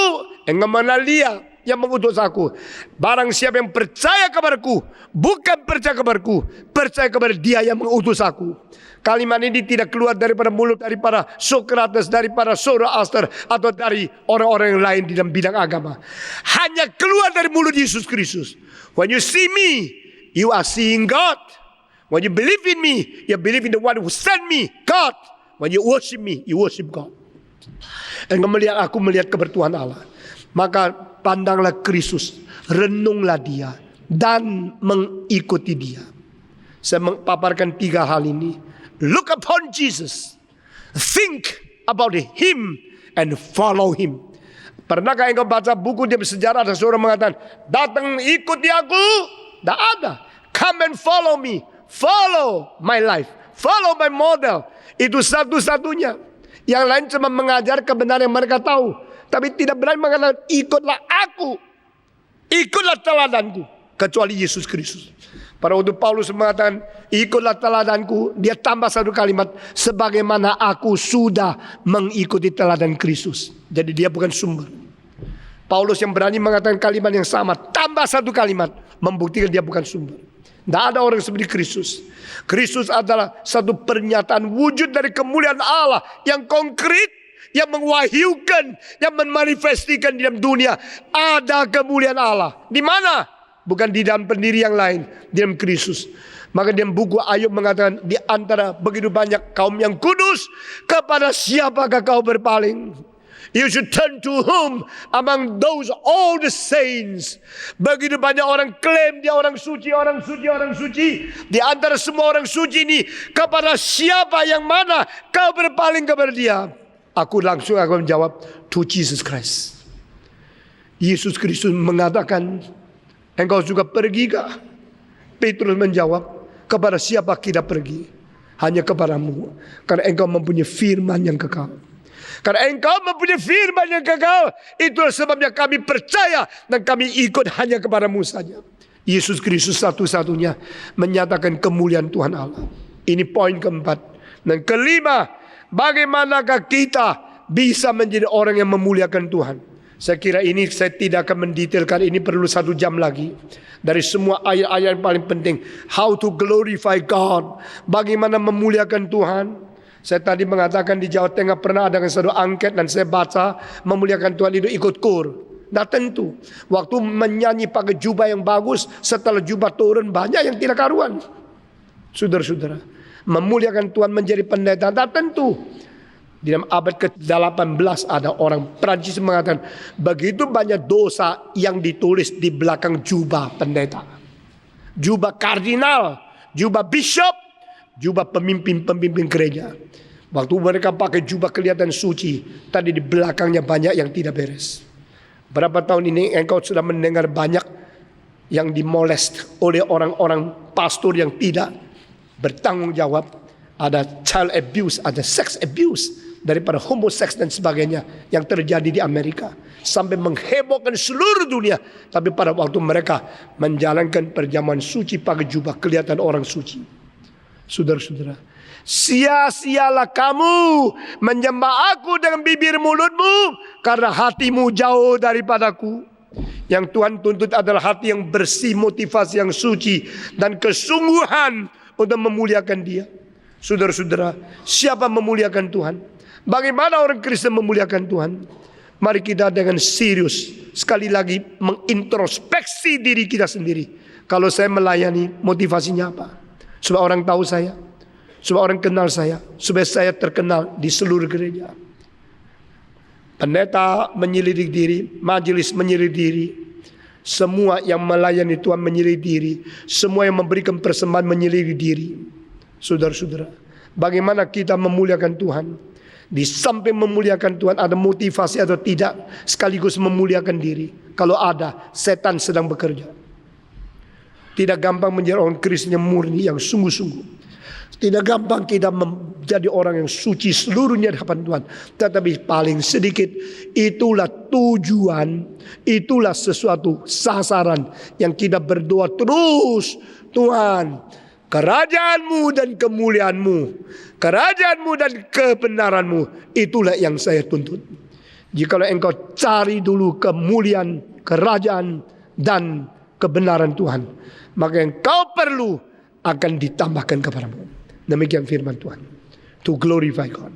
engkau mengenal Dia yang mengutus aku. Barang siapa yang percaya kepadaku, bukan percaya kepadaku, percaya kepada Dia yang mengutus aku. Kalimat ini tidak keluar daripada mulut daripada Sokrates, daripada Zoroaster, atau dari orang-orang yang lain di dalam bidang agama. Hanya keluar dari mulut Yesus Kristus. When you see me, you are seeing God. When you believe in me, you believe in the one who sent me, God. When you worship me, you worship God. Engkau melihat aku, melihat kebertuhan Allah. Maka pandanglah Kristus, renunglah Dia, dan mengikuti Dia. Saya memaparkan 3 hal ini. Look upon Jesus, think about Him, and follow Him. Pernahkah engkau baca buku di sejarah, ada seorang mengatakan, datang ikuti aku? Tidak ada. Come and follow me, follow my life, follow my model. Itu satu-satunya. Yang lain cuma mengajar kebenaran yang mereka tahu, tapi tidak berani mengatakan, ikutlah aku, ikutlah teladanku, kecuali Yesus Kristus. Pada waktu Paulus mengatakan, ikutlah teladanku, dia tambah satu kalimat, sebagaimana aku sudah mengikuti teladan Kristus. Jadi dia bukan sumber. Paulus yang berani mengatakan kalimat yang sama, tambah satu kalimat, membuktikan dia bukan sumber. Tidak ada orang seperti Kristus. Kristus adalah satu pernyataan wujud dari kemuliaan Allah yang konkret, yang mewahyukan, yang memanifestikan di dalam dunia. Ada kemuliaan Allah. Di mana? Bukan di dalam pendiri yang lain, di dalam Kristus. Maka dalam buku Ayub mengatakan, di antara begitu banyak kaum yang kudus, kepada siapakah kau berpaling? You should turn to whom among those all the saints. Begitu banyak orang klaim dia orang suci, orang suci, orang suci. Di antara semua orang suci ini, kepada siapa yang mana kau berpaling kepada Dia? Aku langsung akan menjawab, to Jesus Christ. Yesus Kristus mengatakan, engkau juga pergi kah? Petrus menjawab, kepada siapa kita pergi? Hanya kepadamu, karena engkau mempunyai firman yang kekal. Karena engkau mempunyai firman yang kekal, itulah sebabnya kami percaya dan kami ikut hanya kepadamu saja. Yesus Kristus satu-satunya menyatakan kemuliaan Tuhan Allah. Ini poin keempat. Dan kelima, bagaimanakah kita bisa menjadi orang yang memuliakan Tuhan? Saya kira ini saya tidak akan mendetailkan, ini perlu 1 jam lagi. Dari semua ayat-ayat yang paling penting, how to glorify God, bagaimana memuliakan Tuhan. Saya tadi mengatakan di Jawa Tengah pernah ada satu angket dan saya baca, memuliakan Tuhan itu ikut kur. Nah tentu, waktu menyanyi pakai jubah yang bagus, setelah jubah turun banyak yang tidak karuan. Saudara-saudara, memuliakan Tuhan menjadi pendeta, nah tentu. Di dalam abad ke-18 ada orang Prancis mengatakan, begitu banyak dosa yang ditulis di belakang jubah pendeta. Jubah kardinal, jubah bishop, jubah pemimpin-pemimpin gereja. Waktu mereka pakai jubah kelihatan suci, tadi di belakangnya banyak yang tidak beres. Berapa tahun ini engkau sudah mendengar banyak yang dimolest oleh orang-orang pastor yang tidak bertanggung jawab. Ada child abuse, ada sex abuse daripada homoseks dan sebagainya yang terjadi di Amerika sampai menghebohkan seluruh dunia. Tapi pada waktu mereka menjalankan perjamuan suci pakai jubah, kelihatan orang suci. Saudara-saudara, sia-sialah kamu menyembah aku dengan bibir mulutmu, karena hatimu jauh daripadaku. Yang Tuhan tuntut adalah hati yang bersih, motivasi yang suci, dan kesungguhan untuk memuliakan Dia. Saudara-saudara, siapa memuliakan Tuhan? Bagaimana orang Kristen memuliakan Tuhan? Mari kita dengan serius sekali lagi mengintrospeksi diri kita sendiri. Kalau saya melayani, motivasinya apa? Supaya orang tahu saya, supaya orang kenal saya, supaya saya terkenal di seluruh gereja. Pendeta menyelidik diri, majelis menyelidik diri, semua yang melayani Tuhan menyelidik diri, semua yang memberikan persembahan menyelidik diri. Saudara-saudara, bagaimana kita memuliakan Tuhan? Di samping memuliakan Tuhan, ada motivasi atau tidak sekaligus memuliakan diri. Kalau ada, setan sedang bekerja. Tidak gampang menjadi orang Kristen yang murni, yang sungguh-sungguh. Tidak gampang kita menjadi orang yang suci seluruhnya di hadapan Tuhan. Tetapi paling sedikit, itulah tujuan, itulah sesuatu sasaran yang kita berdoa terus. Tuhan, kerajaanmu dan kemuliaanmu, kerajaanmu dan kebenaranmu, itulah yang saya tuntut. Jikalau engkau cari dulu kemuliaan, kerajaan dan kebenaran Tuhan, maka engkau perlu akan ditambahkan kepadamu. Demikian firman Tuhan. To glorify God.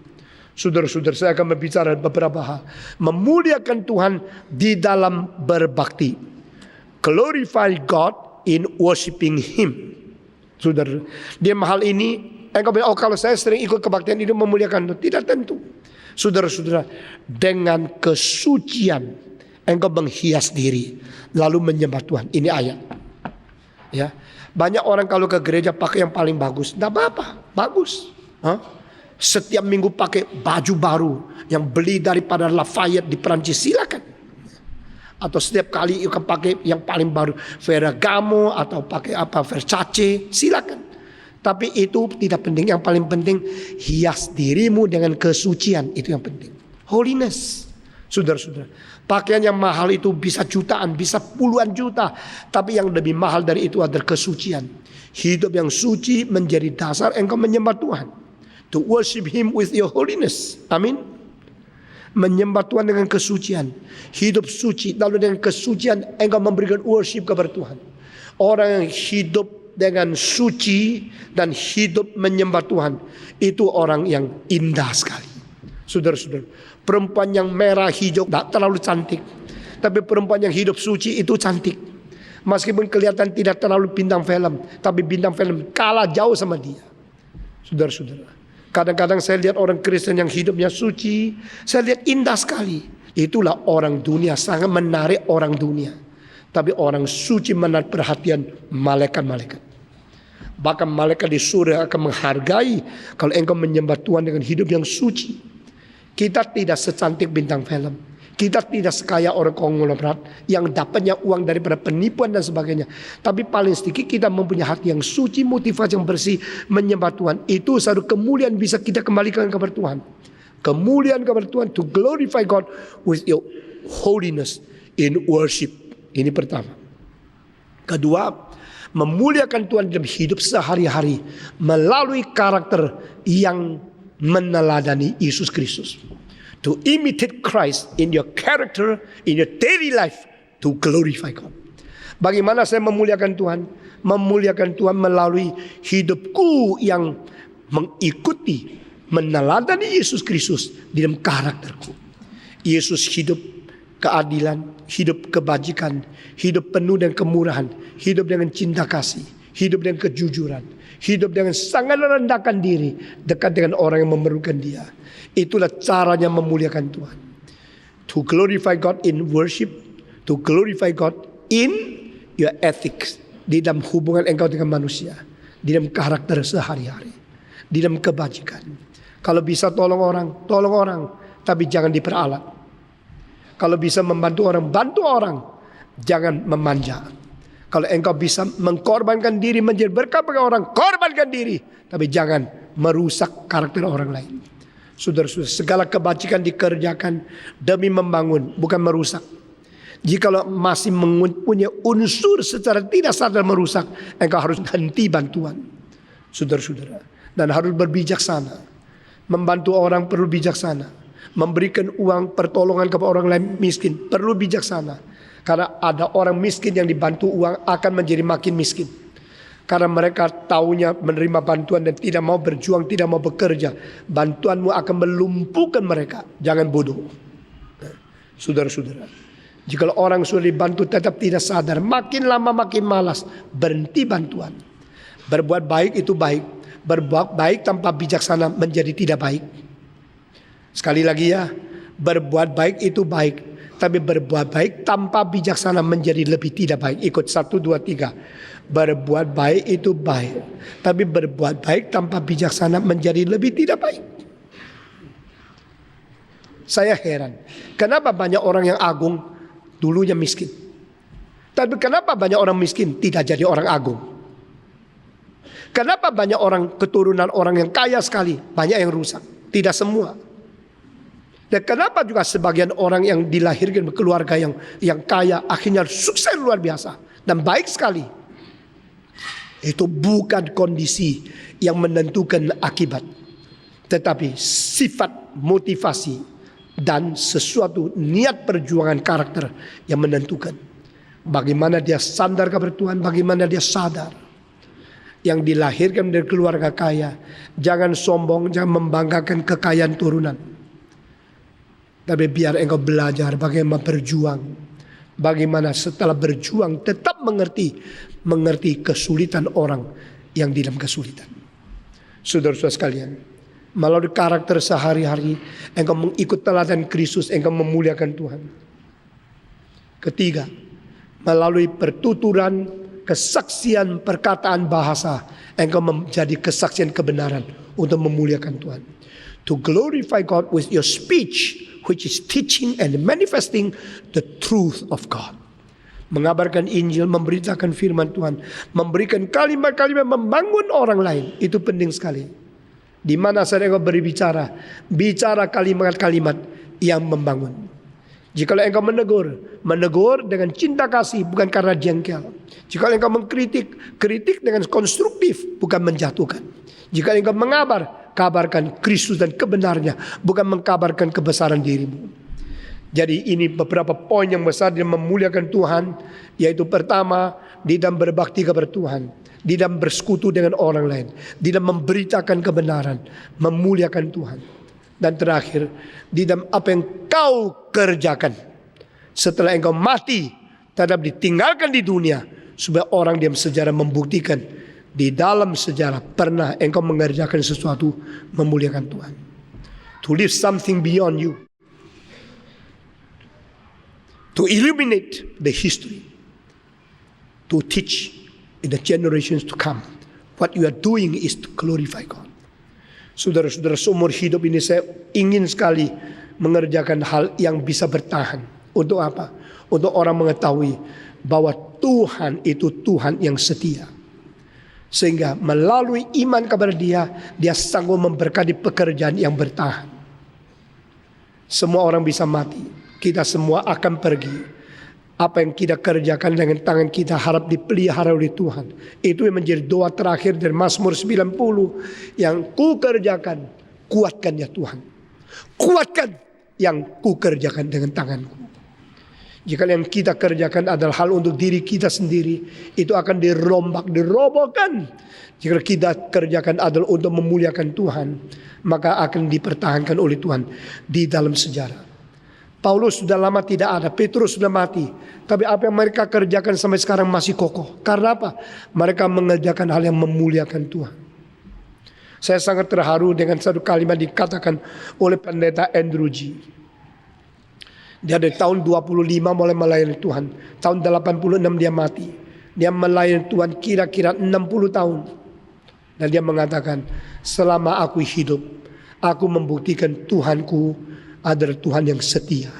Saudara-saudara, saya akan berbicara beberapa hal. Memuliakan Tuhan di dalam berbakti. Glorify God in worshiping Him. Saudara, di hal ini engkau bilang, oh kalau saya sering ikut kebaktian itu memuliakan Tuhan. Tidak tentu. Saudara-saudara, dengan kesucian engkau menghias diri lalu menyembah Tuhan. Ini ayat. Ya. Banyak orang kalau ke gereja pakai yang paling bagus, tidak apa-apa, bagus. Setiap minggu pakai baju baru yang beli daripada Lafayette di Perancis, silakan. Atau setiap kali you pakai yang paling baru, Ferragamo atau pakai apa Versace, silakan. Tapi itu tidak penting. Yang paling penting hias dirimu dengan kesucian, itu yang penting. Holiness. Saudara-saudara, pakaian yang mahal itu bisa jutaan, bisa puluhan juta. Tapi yang lebih mahal dari itu adalah kesucian. Hidup yang suci menjadi dasar engkau menyembah Tuhan. To worship Him with your holiness. Amin. Menyembah Tuhan dengan kesucian. Hidup suci, lalu dengan kesucian engkau memberikan worship kepada Tuhan. Orang yang hidup dengan suci dan hidup menyembah Tuhan, itu orang yang indah sekali. Saudara-saudara, perempuan yang merah hijau tidak terlalu cantik, tapi perempuan yang hidup suci itu cantik. Meskipun kelihatan tidak terlalu bintang film, tapi bintang film kalah jauh sama dia. Saudara-saudara, kadang-kadang saya lihat orang Kristen yang hidupnya suci, saya lihat indah sekali. Itulah orang dunia, sangat menarik orang dunia. Tapi orang suci menarik perhatian malaikat-malaikat. Bahkan malaikat di surga akan menghargai kalau engkau menyembah Tuhan dengan hidup yang suci. Kita tidak secantik bintang film. Kita tidak sekaya orang konglomerat yang dapatnya uang daripada penipuan dan sebagainya. Tapi paling sedikit kita mempunyai hati yang suci, motivasi yang bersih, menyembah Tuhan. Itu satu kemuliaan bisa kita kembalikan kepada Tuhan. Kemuliaan kepada Tuhan, to glorify God with your holiness in worship. Ini pertama. Kedua, memuliakan Tuhan dalam hidup sehari-hari melalui karakter yang meneladani Yesus Kristus. To imitate Christ in your character, in your daily life, to glorify God. Bagaimana saya memuliakan Tuhan? Memuliakan Tuhan melalui hidupku yang mengikuti, meneladani Yesus Kristus di dalam karakterku. Yesus hidup keadilan, hidup kebajikan, hidup penuh dengan kemurahan, hidup dengan cinta kasih, hidup dengan kejujuran, hidup dengan sangat merendahkan diri, dekat dengan orang yang memerlukan Dia. Itulah caranya memuliakan Tuhan. To glorify God in worship, to glorify God in your ethics, di dalam hubungan engkau dengan manusia, di dalam karakter sehari-hari, di dalam kebajikan. Kalau bisa tolong orang, tapi jangan diperalat. Kalau bisa membantu orang, bantu orang, jangan memanja. Kalau engkau bisa mengkorbankan diri menjadi berkat bagi orang, korbankan diri. Tapi jangan merusak karakter orang lain. Saudara-saudara, segala kebajikan dikerjakan demi membangun, bukan merusak. Jikalau masih mempunyai unsur secara tidak sadar merusak, engkau harus henti bantuan. Saudara-saudara, dan harus berbijaksana. Membantu orang perlu bijaksana. Memberikan uang pertolongan kepada orang lain miskin perlu bijaksana. Karena ada orang miskin yang dibantu uang akan menjadi makin miskin. Karena mereka taunya menerima bantuan dan tidak mau berjuang, tidak mau bekerja. Bantuanmu akan melumpuhkan mereka. Jangan bodoh. Saudara-saudara, jika orang sudah dibantu tetap tidak sadar, makin lama makin malas, berhenti bantuan. Berbuat baik itu baik. Berbuat baik tanpa bijaksana menjadi tidak baik. Sekali lagi ya, berbuat baik itu baik. Tapi berbuat baik tanpa bijaksana menjadi lebih tidak baik. Ikut 1, 2, 3. Berbuat baik itu baik. Tapi berbuat baik tanpa bijaksana menjadi lebih tidak baik. Saya heran. Kenapa banyak orang yang agung dulunya miskin? Tapi kenapa banyak orang miskin tidak jadi orang agung? Kenapa banyak orang keturunan orang yang kaya sekali banyak yang rusak? Tidak semua. Dan kenapa juga sebagian orang yang dilahirkan keluarga yang kaya akhirnya sukses luar biasa dan baik sekali? Itu bukan kondisi yang menentukan akibat, tetapi sifat, motivasi, dan sesuatu niat perjuangan karakter yang menentukan. Bagaimana dia sandar kepada Tuhan, bagaimana dia sadar. Yang dilahirkan dari keluarga kaya, jangan sombong, jangan membanggakan kekayaan turunan. Tapi biar engkau belajar bagaimana berjuang. Bagaimana setelah berjuang tetap mengerti kesulitan orang yang di dalam kesulitan. Saudara-saudara sekalian, melalui karakter sehari-hari engkau mengikut teladan Kristus, engkau memuliakan Tuhan. Ketiga, melalui pertuturan, kesaksian, perkataan bahasa, engkau menjadi kesaksian kebenaran untuk memuliakan Tuhan. To glorify God with your speech, which is teaching and manifesting the truth of God. Mengabarkan Injil, memberitakan firman Tuhan, memberikan kalimat-kalimat membangun orang lain, itu penting sekali. Di mana saja engkau berbicara, bicara kalimat-kalimat yang membangun. Jika engkau menegur dengan cinta kasih, bukan karena jengkel. Jika engkau mengkritik, kritik dengan konstruktif, bukan menjatuhkan. Jika engkau mengabar, kabarkan Kristus dan kebenarnya, bukan mengkabarkan kebesaran dirimu. Jadi ini beberapa poin yang besar yang memuliakan Tuhan, yaitu pertama, di dalam berbakti kepada Tuhan, di dalam bersekutu dengan orang lain, di dalam memberitakan kebenaran, memuliakan Tuhan. Dan terakhir, di dalam apa yang kau kerjakan setelah engkau mati, tetap ditinggalkan di dunia, supaya orang di dalam sejarah membuktikan di dalam sejarah pernah engkau mengerjakan sesuatu memuliakan Tuhan. To leave something beyond you. To illuminate the history. To teach in the generations to come. What you are doing is to glorify God. Saudara-saudara, seumur hidup ini saya ingin sekali mengerjakan hal yang bisa bertahan. Untuk apa? Untuk orang mengetahui bahwa Tuhan itu Tuhan yang setia. Sehingga melalui iman kepada dia, dia sanggup memberkati pekerjaan yang bertahan. Semua orang bisa mati, kita semua akan pergi. Apa yang kita kerjakan dengan tangan kita harap dipelihara oleh Tuhan. Itu yang menjadi doa terakhir dari Mazmur 90. Yang ku kerjakan, kuatkan ya Tuhan. Kuatkan yang ku kerjakan dengan tanganku. Jika yang kita kerjakan adalah hal untuk diri kita sendiri, itu akan dirobohkan. Jika kita kerjakan adalah untuk memuliakan Tuhan, maka akan dipertahankan oleh Tuhan di dalam sejarah. Paulus sudah lama tidak ada, Petrus sudah mati, tapi apa yang mereka kerjakan sampai sekarang masih kokoh. Karena apa? Mereka mengerjakan hal yang memuliakan Tuhan. Saya sangat terharu dengan satu kalimat dikatakan oleh pendeta Andrew G. Dia dari tahun 25 mulai melayani Tuhan. Tahun 86 dia mati. Dia melayani Tuhan kira-kira 60 tahun. Dan dia mengatakan, selama aku hidup, aku membuktikan Tuhanku adalah Tuhan yang setia.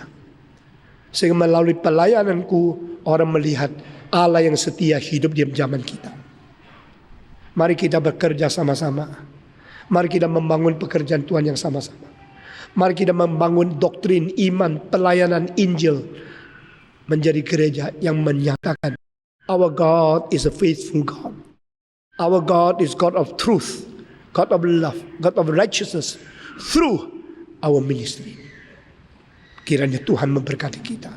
Sehingga melalui pelayananku, orang melihat Allah yang setia hidup di zaman kita. Mari kita bekerja sama-sama. Mari kita membangun pekerjaan Tuhan yang sama-sama. Mari kita membangun doktrin iman, pelayanan Injil menjadi gereja yang menyatakan our God is a faithful God. Our God is God of truth, God of love, God of righteousness through our ministry. Kiranya Tuhan memberkati kita.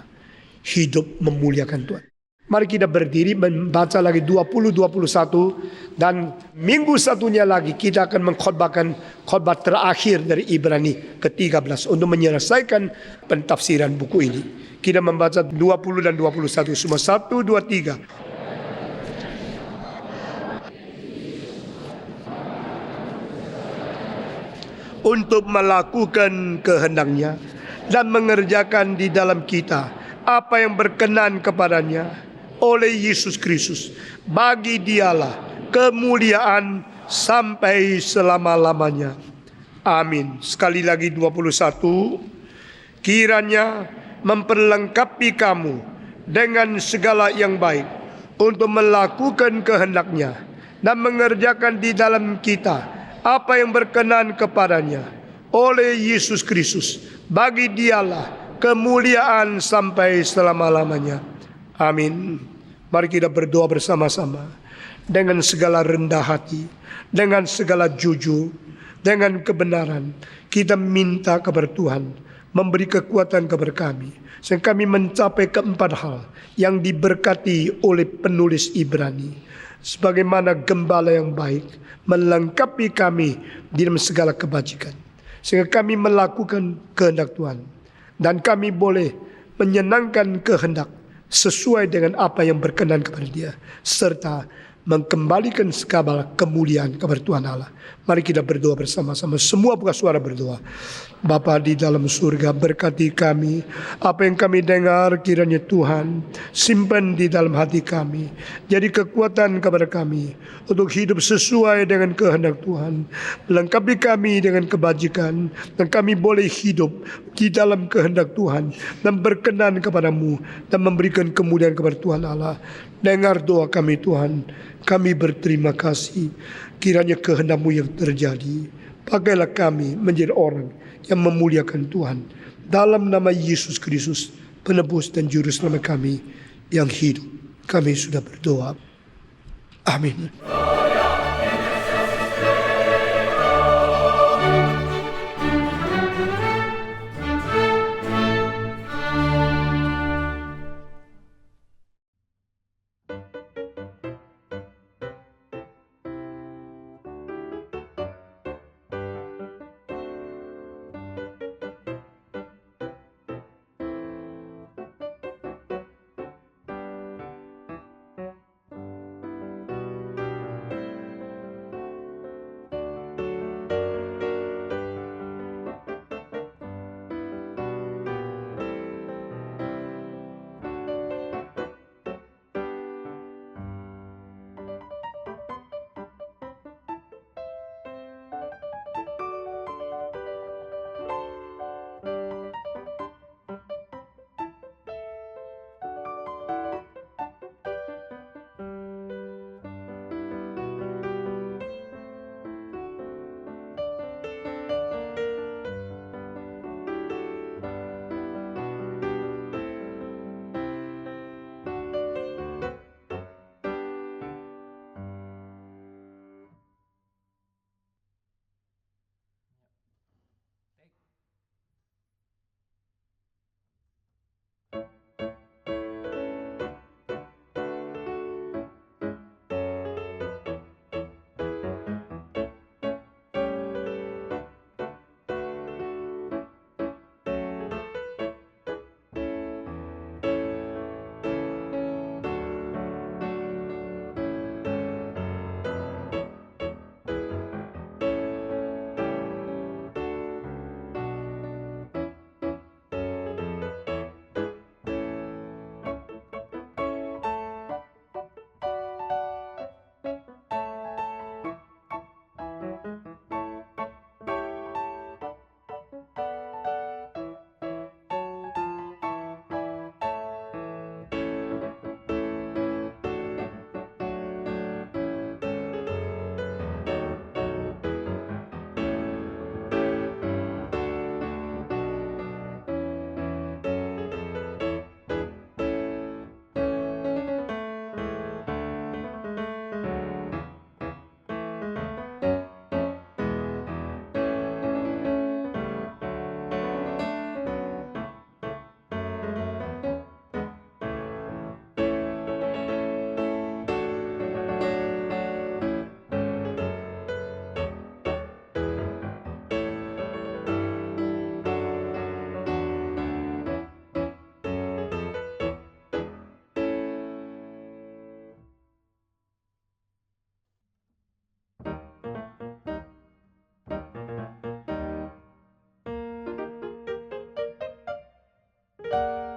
Hidup memuliakan Tuhan. Mari kita berdiri membaca lagi 20-21 dan minggu satunya lagi kita akan mengkhotbahkan khotbah terakhir dari Ibrani ke-13 untuk menyelesaikan pentafsiran buku ini. Kita membaca 20 dan 21 semua 1, 2, 3. Untuk melakukan kehendaknya dan mengerjakan di dalam kita apa yang berkenan kepadanya oleh Yesus Kristus. Bagi Dialah kemuliaan sampai selama-lamanya. Amin. Sekali lagi 21. Kiranya memperlengkapi kamu dengan segala yang baik untuk melakukan kehendaknya dan mengerjakan di dalam kita apa yang berkenan kepadanya oleh Yesus Kristus. Bagi Dialah kemuliaan sampai selama-lamanya. Amin. Mari kita berdoa bersama-sama dengan segala rendah hati, dengan segala jujur, dengan kebenaran. Kita minta kepada Tuhan memberi kekuatan kepada kami sehingga kami mencapai keempat hal yang diberkati oleh penulis Ibrani. Sebagaimana gembala yang baik melengkapi kami di dalam segala kebajikan, sehingga kami melakukan kehendak Tuhan dan kami boleh menyenangkan kehendak sesuai dengan apa yang berkenan kepada Dia, serta mengembalikan segala kemuliaan kepada Tuhan Allah. Mari kita berdoa bersama-sama. Semua buka suara berdoa. Bapa di dalam surga, berkati kami. Apa yang kami dengar kiranya Tuhan simpan di dalam hati kami. Jadi kekuatan kepada kami untuk hidup sesuai dengan kehendak Tuhan. Lengkapi kami dengan kebajikan dan kami boleh hidup di dalam kehendak Tuhan dan berkenan kepadamu dan memberikan kemuliaan kepada Tuhan Allah. Dengar doa kami Tuhan. Kami berterima kasih. Kiranya kehendak-Mu yang terjadi. Pakailah kami menjadi orang yang memuliakan Tuhan. Dalam nama Yesus Kristus, penebus dan juru selamat kami yang hidup. Kami sudah berdoa. Amin. Tuhan.